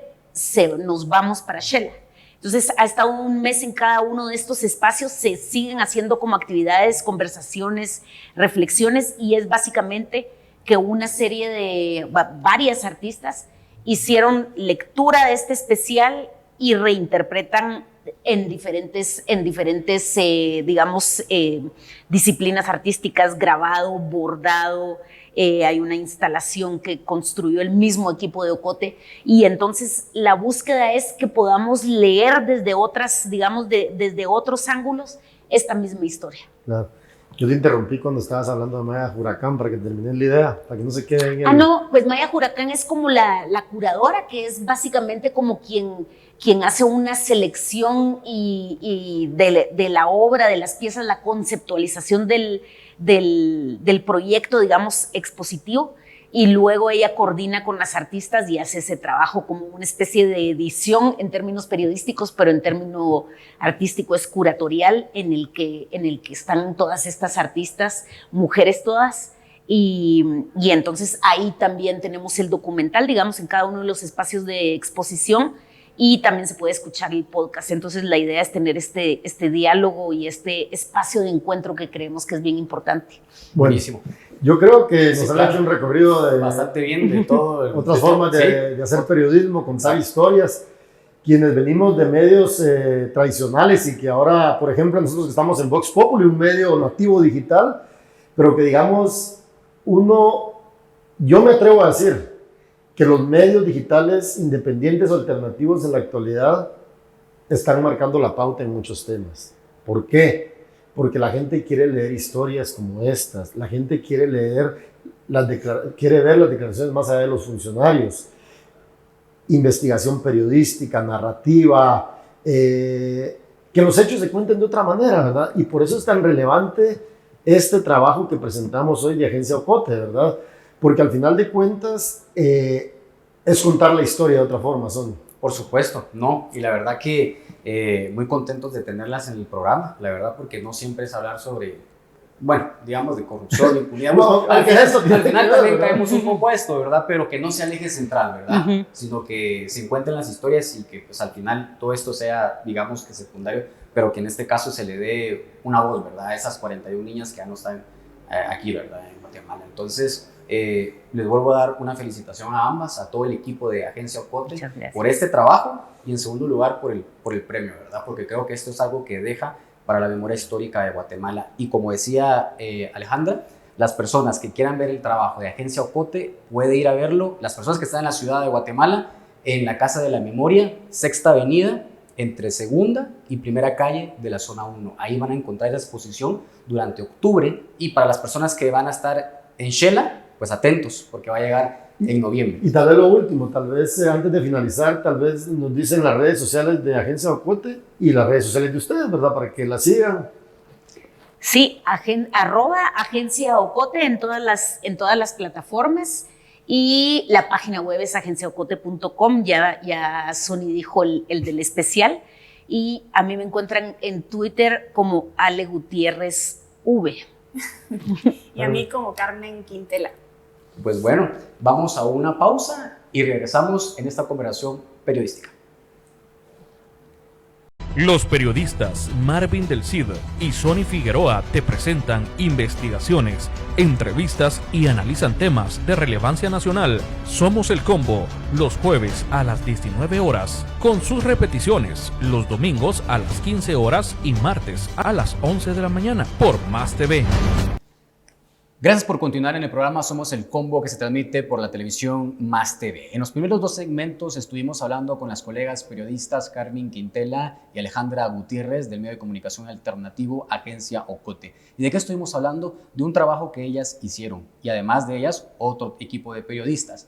S2: nos vamos para Shela. Entonces ha estado 1 mes en cada uno de estos espacios, se siguen haciendo como actividades, conversaciones, reflexiones, y es básicamente que una serie de varias artistas hicieron lectura de este especial y reinterpretan en diferentes digamos, disciplinas artísticas, grabado, bordado. Hay una instalación que construyó el mismo equipo de Ocote, y entonces la búsqueda es que podamos leer desde otras, digamos, desde otros ángulos esta misma historia.
S1: Claro. Yo te interrumpí cuando estabas hablando de Maya Huracán para que termines la idea, para que no se quede en el...
S2: No, pues Maya Huracán es como la curadora, que es básicamente como quien hace una selección y de la obra, de las piezas, la conceptualización del proyecto, digamos, expositivo, y luego ella coordina con las artistas y hace ese trabajo como una especie de edición en términos periodísticos, pero en término artístico es curatorial, en el que están todas estas artistas, mujeres todas, y entonces ahí también tenemos el documental, digamos, en cada uno de los espacios de exposición, y también se puede escuchar el podcast. Entonces la idea es tener este diálogo y este espacio de encuentro que creemos que es bien importante.
S3: Buenísimo.
S1: Yo creo que nos han hecho un recorrido
S3: bastante bien de todo.
S1: Otras formas de hacer periodismo, contar historias. Quienes venimos de medios tradicionales y que ahora, por ejemplo, nosotros estamos en Vox Populi, un medio nativo digital, pero que digamos, yo me atrevo a decir que los medios digitales independientes o alternativos en la actualidad están marcando la pauta en muchos temas. ¿Por qué? Porque la gente quiere leer historias como estas, la gente quiere ver las declaraciones más allá de los funcionarios. investigación periodística, narrativa, que los hechos se cuenten de otra manera, ¿verdad? Y por eso es tan relevante este trabajo que presentamos hoy de Agencia Ocote, ¿verdad? Porque al final de cuentas es contar la historia de otra forma, Sonny.
S3: Por supuesto, no, y la verdad que muy contentos de tenerlas en el programa, la verdad, porque no siempre es hablar sobre, bueno, digamos, de corrupción, impunidad.
S1: No,
S3: al final también
S1: ¿verdad?
S3: caemos un poco a esto, ¿verdad? Pero que no sea el eje central, ¿verdad? Sino que se encuentren las historias y que pues al final todo esto sea, digamos, que secundario, pero que en este caso se le dé una voz, ¿verdad? A esas 41 niñas que ya no están aquí, ¿verdad? En Guatemala. Entonces, les vuelvo a dar una felicitación a ambas, a todo el equipo de Agencia Ocote por este trabajo y en segundo lugar por el premio, ¿verdad? Porque creo que esto es algo que deja para la memoria histórica de Guatemala. Y como decía Alejandra, las personas que quieran ver el trabajo de Agencia Ocote puede ir a verlo. Las personas que están en la ciudad de Guatemala, en la Casa de la Memoria, Sexta Avenida, entre Segunda y Primera Calle de la Zona 1. Ahí van a encontrar esa exposición durante octubre. Y para las personas que van a estar en Xela, pues atentos, porque va a llegar en noviembre.
S1: Y tal vez lo último, tal vez antes de finalizar, tal vez nos dicen las redes sociales de Agencia Ocote y las redes sociales de ustedes, ¿verdad? Para que la sigan.
S2: Sí, @Agencia Ocote en todas las plataformas y la página web es agenciaocote.com, ya Sonny dijo el del especial, y a mí me encuentran en Twitter como Ale Gutiérrez V.
S4: Y a mí como Carmen Quintela.
S3: Pues bueno, vamos a una pausa y regresamos en esta conversación periodística.
S5: Los periodistas Marvin del Cid y Sonny Figueroa te presentan investigaciones, entrevistas y analizan temas de relevancia nacional. Somos el Combo, los jueves a las 19 horas, con sus repeticiones los domingos a las 15 horas y martes a las 11 de la mañana por Más TV.
S3: Gracias por continuar en el programa Somos el Combo, que se transmite por la televisión Más TV. En los primeros 2 segmentos estuvimos hablando con las colegas periodistas Carmen Quintela y Alejandra Gutiérrez del medio de comunicación alternativo Agencia Ocote. ¿Y de qué estuvimos hablando? De un trabajo que ellas hicieron y además de ellas otro equipo de periodistas.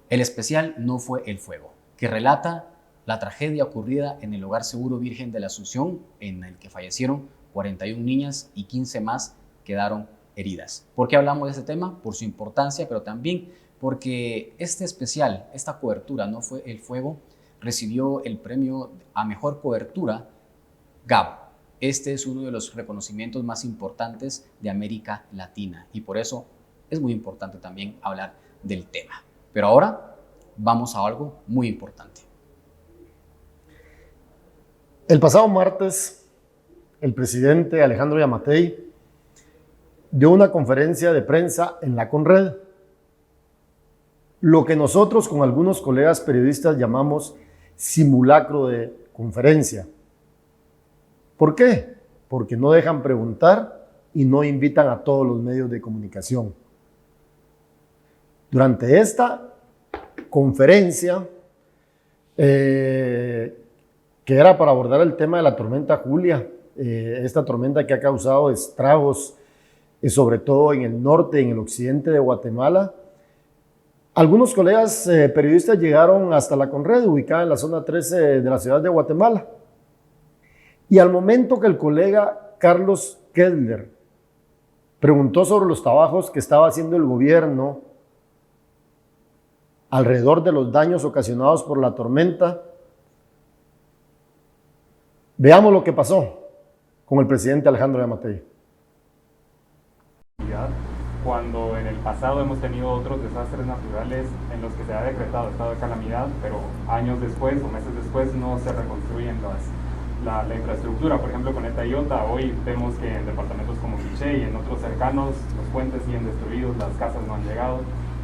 S3: El especial No fue el fuego, que relata la tragedia ocurrida en el Hogar Seguro Virgen de la Asunción, en el que fallecieron 41 niñas y 15 más quedaron heridas. ¿Por qué hablamos de este tema? Por su importancia, pero también porque este especial, esta cobertura No fue el fuego, recibió el premio a mejor cobertura Gabo. Este es uno de los reconocimientos más importantes de América Latina y por eso es muy importante también hablar del tema. Pero ahora vamos a algo muy importante.
S1: El pasado martes, el presidente Alejandro Yamatei dio una conferencia de prensa en la Conred, lo que nosotros con algunos colegas periodistas llamamos simulacro de conferencia. ¿Por qué? Porque no dejan preguntar y no invitan a todos los medios de comunicación. Durante esta conferencia, que era para abordar el tema de la tormenta Julia, esta tormenta que ha causado estragos sobre todo en el norte y en el occidente de Guatemala. Algunos colegas periodistas llegaron hasta la Conred, ubicada en la zona 13 de la ciudad de Guatemala. Y al momento que el colega Carlos Kedler preguntó sobre los trabajos que estaba haciendo el gobierno alrededor de los daños ocasionados por la tormenta, veamos lo que pasó con el presidente Alejandro Yamatei.
S9: Cuando en el pasado hemos tenido otros desastres naturales en los que se ha decretado estado de calamidad, pero años después o meses después no se reconstruyen la infraestructura. Por ejemplo, con esta Iota, hoy vemos que en departamentos como Quiché y en otros cercanos los puentes siguen destruidos, las casas no han llegado.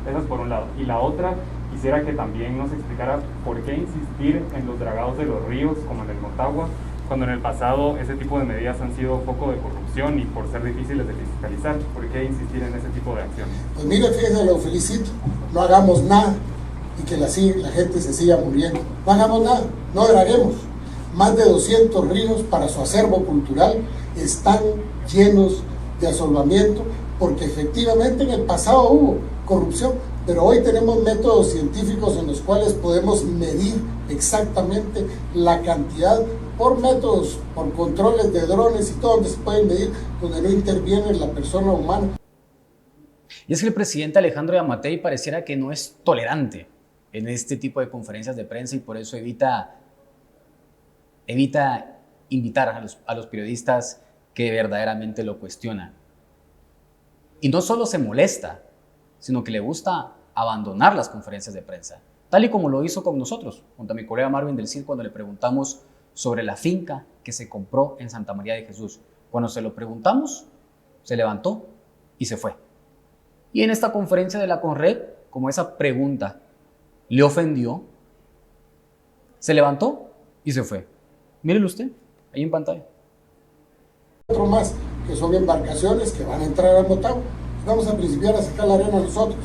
S9: Esa es por un lado. Y la otra, quisiera que también nos explicara por qué insistir en los dragados de los ríos, como en el Motagua, cuando en el pasado ese tipo de medidas han sido foco de corrupción y por ser difíciles de fiscalizar. ¿Por qué insistir en ese tipo de acciones?
S10: Pues mire, fíjese, lo felicito. No hagamos nada y que la gente se siga muriendo. No hagamos nada, no draguemos. Más de 200 ríos para su acervo cultural están llenos de asolvamiento porque efectivamente en el pasado hubo corrupción. Pero hoy tenemos métodos científicos en los cuales podemos medir exactamente la cantidad por métodos, por controles de drones y todo, donde se pueden medir, donde no interviene la persona humana.
S3: Y es que el presidente Alejandro Yamatei pareciera que no es tolerante en este tipo de conferencias de prensa y por eso evita invitar a los periodistas que verdaderamente lo cuestionan. Y no solo se molesta, sino que le gusta abandonar las conferencias de prensa, tal y como lo hizo con nosotros, junto a mi colega Marvin del CID, cuando le preguntamos sobre la finca que se compró en Santa María de Jesús. Cuando se lo preguntamos, se levantó y se fue. Y en esta conferencia de la Conred, como esa pregunta le ofendió, se levantó y se fue. Mírelo usted, ahí en pantalla.
S10: Otro más, que son embarcaciones que van a entrar al Motagua. Vamos a principiar a sacar la arena nosotros.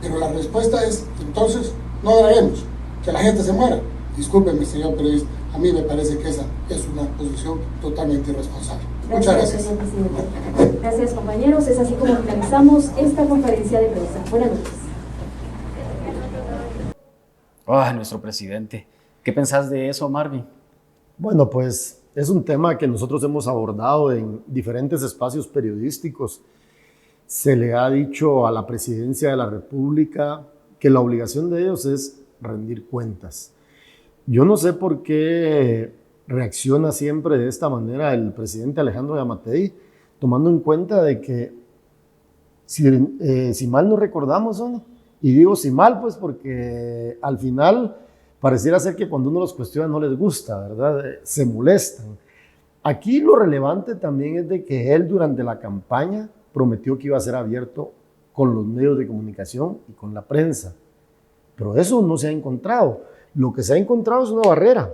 S10: Pero la respuesta es, entonces, no draguemos, que la gente se muera. Discúlpeme, señor periodista, a mí me parece que esa es una posición totalmente irresponsable. Muchas gracias.
S11: Señor presidente. Gracias, compañeros. Es así como finalizamos esta conferencia de prensa. Buenas noches.
S3: Nuestro presidente. ¿Qué pensás de eso, Marvin?
S1: Bueno, pues es un tema que nosotros hemos abordado en diferentes espacios periodísticos. Se le ha dicho a la presidencia de la República que la obligación de ellos es rendir cuentas. Yo no sé por qué reacciona siempre de esta manera el presidente Alejandro Yamatei, tomando en cuenta de que, si mal no recordamos, ¿no? Y digo si mal, pues porque al final pareciera ser que cuando uno los cuestiona no les gusta, ¿verdad? Se molestan. Aquí lo relevante también es de que él durante la campaña prometió que iba a ser abierto con los medios de comunicación y con la prensa. Pero eso no se ha encontrado. Lo que se ha encontrado es una barrera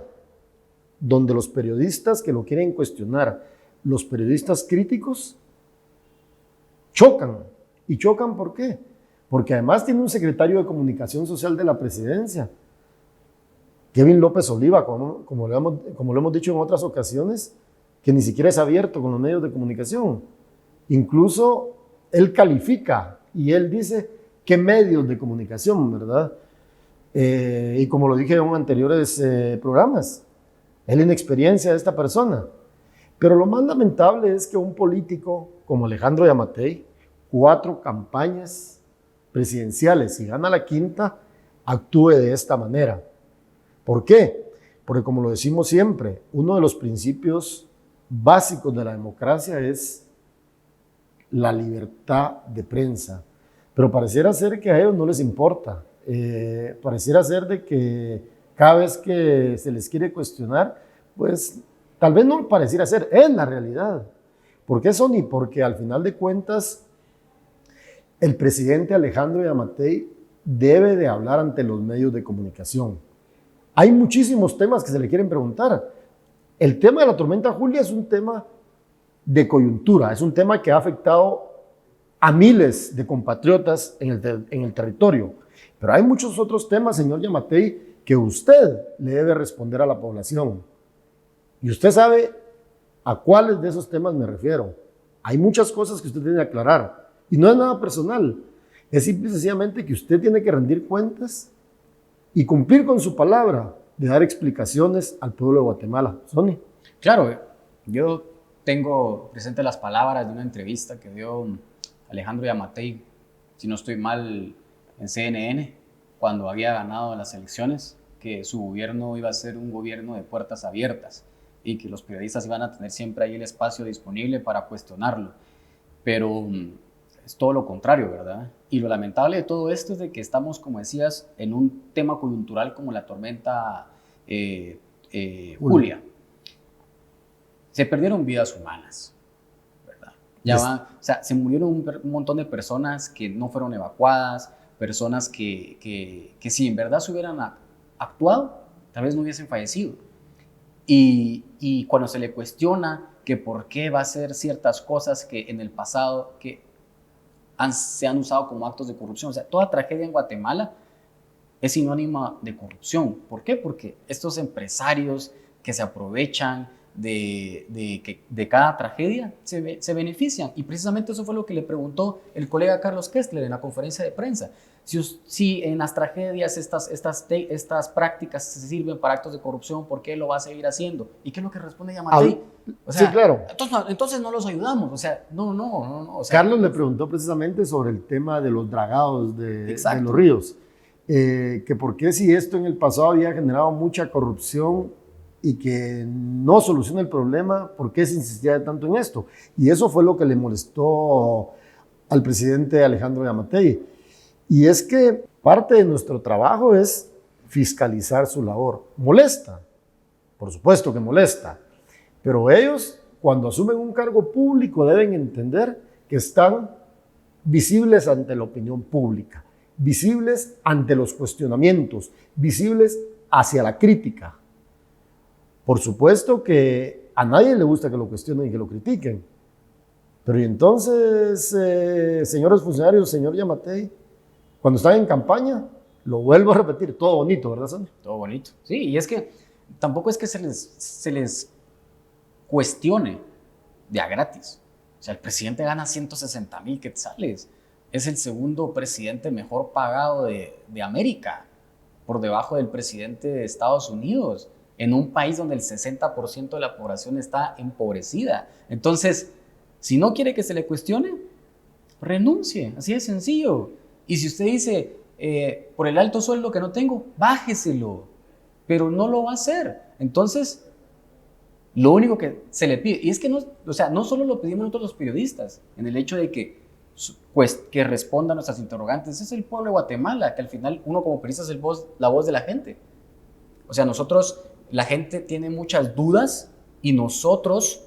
S1: donde los periodistas que lo quieren cuestionar, los periodistas críticos, chocan. ¿Y chocan por qué? Porque además tiene un secretario de Comunicación Social de la Presidencia, Kevin López Oliva, como lo hemos dicho en otras ocasiones, que ni siquiera es abierto con los medios de comunicación. Incluso él califica y él dice qué medios de comunicación, ¿verdad? Y como lo dije en anteriores programas, es la inexperiencia de esta persona. Pero lo más lamentable es que un político como Alejandro Yamatei, 4 campañas presidenciales y gana la quinta, actúe de esta manera. ¿Por qué? Porque como lo decimos siempre, uno de los principios básicos de la democracia es la libertad de prensa. Pero pareciera ser que a ellos no les importa. Pareciera ser de que cada vez que se les quiere cuestionar, pues tal vez no pareciera ser, es la realidad. ¿Por qué, Sony? Porque al final de cuentas, el presidente Alejandro Yamatei debe de hablar ante los medios de comunicación. Hay muchísimos temas que se le quieren preguntar. El tema de la tormenta Julia es un tema de coyuntura, es un tema que ha afectado a miles de compatriotas en el territorio. Pero hay muchos otros temas, señor Yamatei, que usted le debe responder a la población. Y usted sabe a cuáles de esos temas me refiero. Hay muchas cosas que usted tiene que aclarar. Y no es nada personal. Es simple y sencillamente que usted tiene que rendir cuentas y cumplir con su palabra de dar explicaciones al pueblo de Guatemala. Sony.
S3: Claro, yo tengo presente las palabras de una entrevista que dio Alejandro Yamatei, si no estoy mal, en CNN, cuando había ganado las elecciones, que su gobierno iba a ser un gobierno de puertas abiertas y que los periodistas iban a tener siempre ahí el espacio disponible para cuestionarlo. Pero es todo lo contrario, ¿verdad? Y lo lamentable de todo esto es de que estamos, como decías, en un tema coyuntural como la tormenta Julia. Se perdieron vidas humanas, ¿verdad? Se murieron un montón de personas que no fueron evacuadas, personas que si en verdad se hubieran actuado, tal vez no hubiesen fallecido. Y cuando se le cuestiona que por qué va a hacer ciertas cosas que en el pasado se han usado como actos de corrupción, o sea, toda tragedia en Guatemala es sinónima de corrupción. ¿Por qué? Porque estos empresarios que se aprovechan de cada tragedia se benefician. Y precisamente eso fue lo que le preguntó el colega Carlos Kessler en la conferencia de prensa. Si en las tragedias estas prácticas se sirven para actos de corrupción, ¿por qué lo va a seguir haciendo? ¿Y qué es lo que responde Yamatei? O sea,
S1: sí, claro.
S3: Entonces no los ayudamos. O sea, no. O sea,
S1: Carlos le preguntó precisamente sobre el tema de los dragados de los ríos. Que por qué si esto en el pasado había generado mucha corrupción y que no soluciona el problema, ¿por qué se insistía tanto en esto? Y eso fue lo que le molestó al presidente Alejandro Yamatei. Y es que parte de nuestro trabajo es fiscalizar su labor. Molesta, por supuesto que molesta, pero ellos cuando asumen un cargo público deben entender que están visibles ante la opinión pública, visibles ante los cuestionamientos, visibles hacia la crítica. Por supuesto que a nadie le gusta que lo cuestionen y que lo critiquen. Pero y entonces, señores funcionarios, señor Yamatei, cuando están en campaña, lo vuelvo a repetir, todo bonito, ¿verdad, Sandra?
S3: Todo bonito. Sí, y es que tampoco es que se les cuestione de a gratis. O sea, el presidente gana 160,000 quetzales. Es el segundo presidente mejor pagado de América, por debajo del presidente de Estados Unidos, en un país donde el 60% de la población está empobrecida. Entonces, si no quiere que se le cuestione, renuncie, así de sencillo. Y si usted dice, por el alto sueldo que no tengo, bájeselo, pero no lo va a hacer. Entonces, lo único que se le pide, y es que no solo lo pedimos nosotros los periodistas, en el hecho de que responda a nuestras interrogantes, es el pueblo de Guatemala, que al final uno como periodista es la voz de la gente. O sea, la gente tiene muchas dudas y nosotros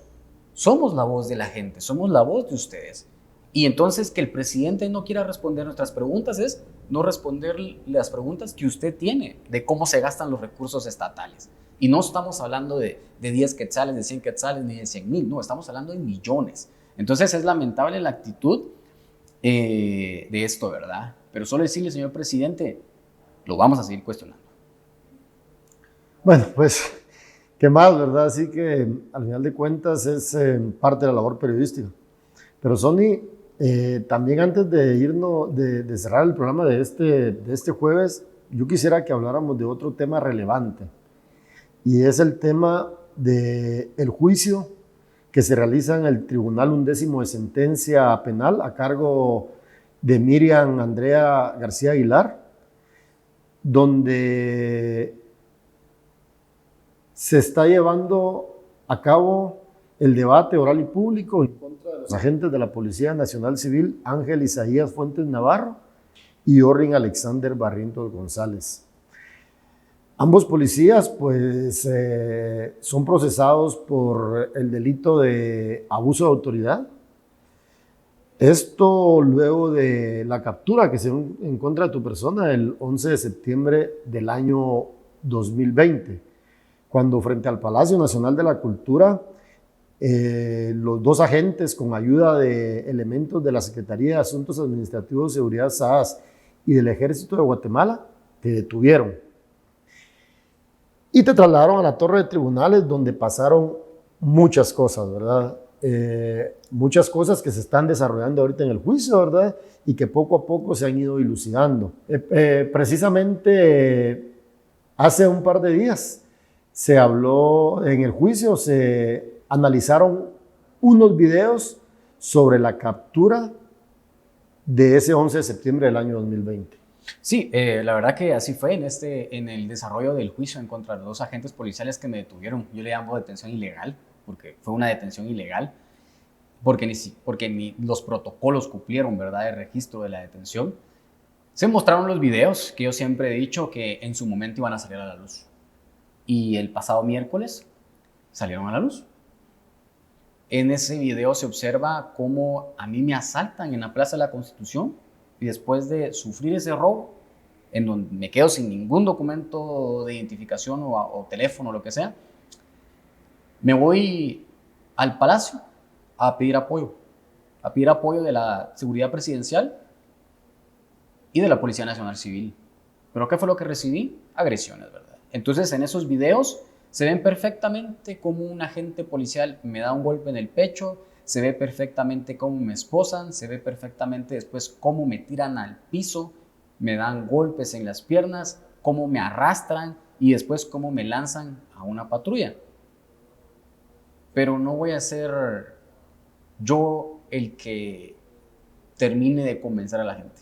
S3: somos la voz de la gente, somos la voz de ustedes. Y entonces que el presidente no quiera responder nuestras preguntas es no responder las preguntas que usted tiene de cómo se gastan los recursos estatales. Y no estamos hablando de 10 quetzales, de 100 quetzales, ni de 100,000, no, estamos hablando de millones. Entonces es lamentable la actitud de esto, ¿verdad? Pero solo decirle, señor presidente, lo vamos a seguir cuestionando.
S1: Bueno, pues, ¿qué más, verdad? Así que al final de cuentas es parte de la labor periodística. Pero Sony, también antes de irnos, de cerrar el programa de este jueves, yo quisiera que habláramos de otro tema relevante. Y es el tema del juicio que se realiza en el Tribunal 11º de Sentencia Penal a cargo de Miriam Andrea García Aguilar, donde se está llevando a cabo el debate oral y público en contra de los agentes de la Policía Nacional Civil Ángel Isaías Fuentes Navarro y Orrin Alexander Barrientos González. Ambos policías pues, son procesados por el delito de abuso de autoridad. Esto luego de la captura que se dio en contra de tu persona el 11 de septiembre del año 2020, cuando frente al Palacio Nacional de la Cultura, los dos agentes, con ayuda de elementos de la Secretaría de Asuntos Administrativos de Seguridad SAAS y del Ejército de Guatemala, te detuvieron y te trasladaron a la torre de tribunales, donde pasaron muchas cosas, ¿verdad? Muchas cosas que se están desarrollando ahorita en el juicio, ¿verdad? Y que poco a poco se han ido dilucidando. Precisamente hace un par de días se habló en el juicio, se analizaron unos videos sobre la captura de ese 11 de septiembre del año 2020.
S3: Sí, la verdad que así fue en el desarrollo del juicio en contra de los dos agentes policiales que me detuvieron. Yo le llamo detención ilegal, porque fue una detención ilegal, porque ni los protocolos cumplieron, ¿verdad?, de registro de la detención. Se mostraron los videos que yo siempre he dicho que en su momento iban a salir a la luz. Y el pasado miércoles salieron a la luz. En ese video se observa cómo a mí me asaltan en la Plaza de la Constitución y después de sufrir ese robo, en donde me quedo sin ningún documento de identificación o teléfono o lo que sea, me voy al Palacio a pedir apoyo de la Seguridad Presidencial y de la Policía Nacional Civil. ¿Pero qué fue lo que recibí? Agresiones, ¿verdad? Entonces, en esos videos Se ven perfectamente cómo un agente policial me da un golpe en el pecho, se ve perfectamente cómo me esposan, se ve perfectamente después cómo me tiran al piso, me dan golpes en las piernas, cómo me arrastran y después cómo me lanzan a una patrulla. Pero no voy a ser yo el que termine de convencer a la gente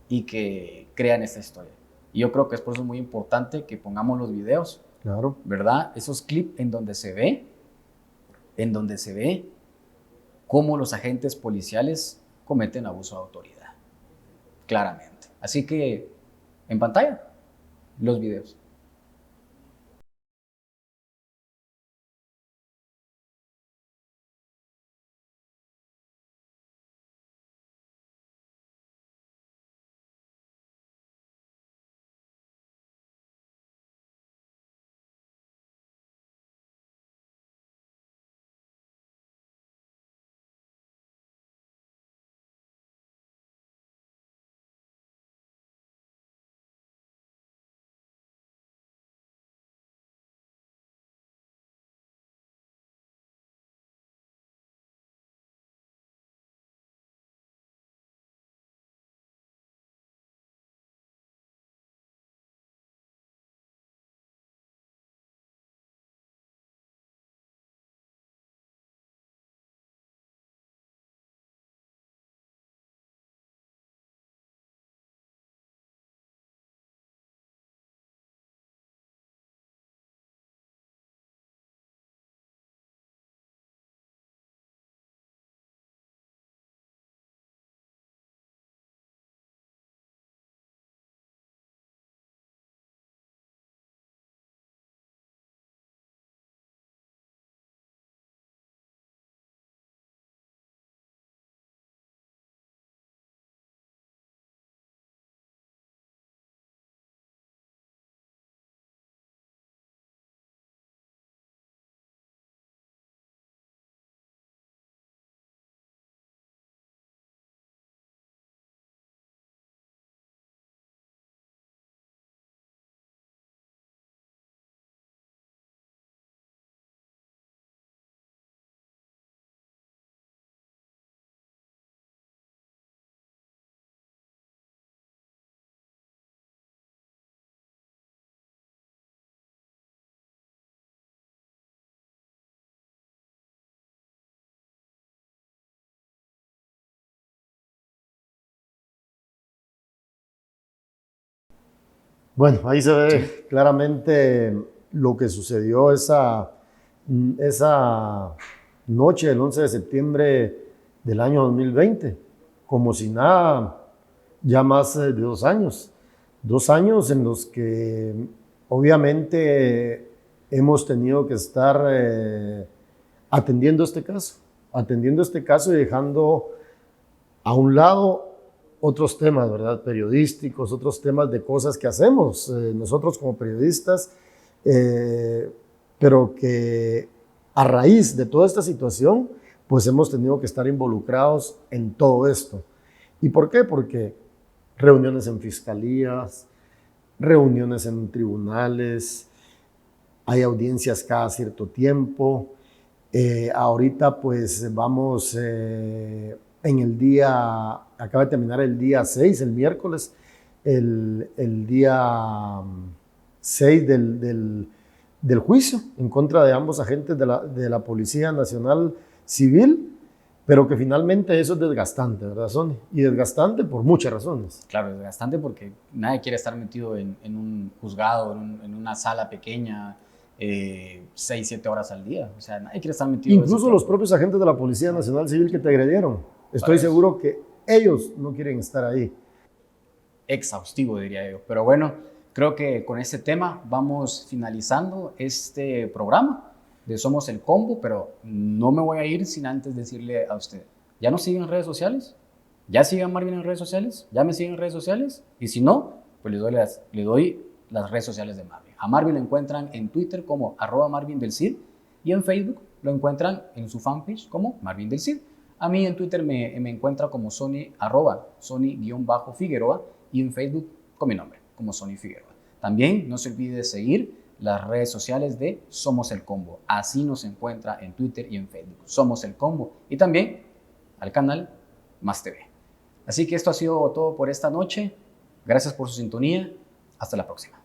S3: y que crean esta historia. Y yo creo que es por eso muy importante que pongamos los videos,
S1: Claro.
S3: ¿verdad? Esos clips en donde se ve cómo los agentes policiales cometen abuso de autoridad, claramente. Así que en pantalla, los videos.
S1: Bueno, ahí se ve claramente lo que sucedió esa noche del 11 de septiembre del año 2020, como si nada, ya más de 2 años. 2 años en los que obviamente hemos tenido que estar atendiendo este caso y dejando a un lado otros temas, ¿verdad? Periodísticos, otros temas de cosas que hacemos nosotros como periodistas, pero que a raíz de toda esta situación, pues hemos tenido que estar involucrados en todo esto. ¿Y por qué? Porque reuniones en fiscalías, reuniones en tribunales, hay audiencias cada cierto tiempo. Ahorita pues vamos en el día, acaba de terminar el día 6, el miércoles, el día 6 del juicio en contra de ambos agentes de la Policía Nacional Civil, pero que finalmente eso es desgastante, ¿verdad, Sony? Y desgastante por muchas razones.
S3: Claro, desgastante porque nadie quiere estar metido en un juzgado, en una sala pequeña, 6, 7 horas al día. O sea, nadie quiere estar metido.
S1: Incluso los propios agentes de la Policía Nacional Civil que te agredieron. Estoy seguro que ellos no quieren estar ahí.
S3: Exhaustivo, diría yo. Pero bueno, creo que con este tema vamos finalizando este programa de Somos el Combo, pero no me voy a ir sin antes decirle a usted, ¿ya nos siguen en redes sociales? ¿Ya siguen a Marvin en redes sociales? ¿Ya me siguen en redes sociales? Y si no, pues le doy las redes sociales de Marvin. A Marvin lo encuentran en Twitter como @MarvinDelCid y en Facebook lo encuentran en su fanpage como Marvin del Cid. A mí en Twitter me encuentra como Sony, @Sony_Figueroa y en Facebook con mi nombre, como Sony Figueroa. También no se olvide de seguir las redes sociales de Somos el Combo. Así nos encuentra en Twitter y en Facebook. Somos el Combo. Y también al canal Más TV. Así que esto ha sido todo por esta noche. Gracias por su sintonía. Hasta la próxima.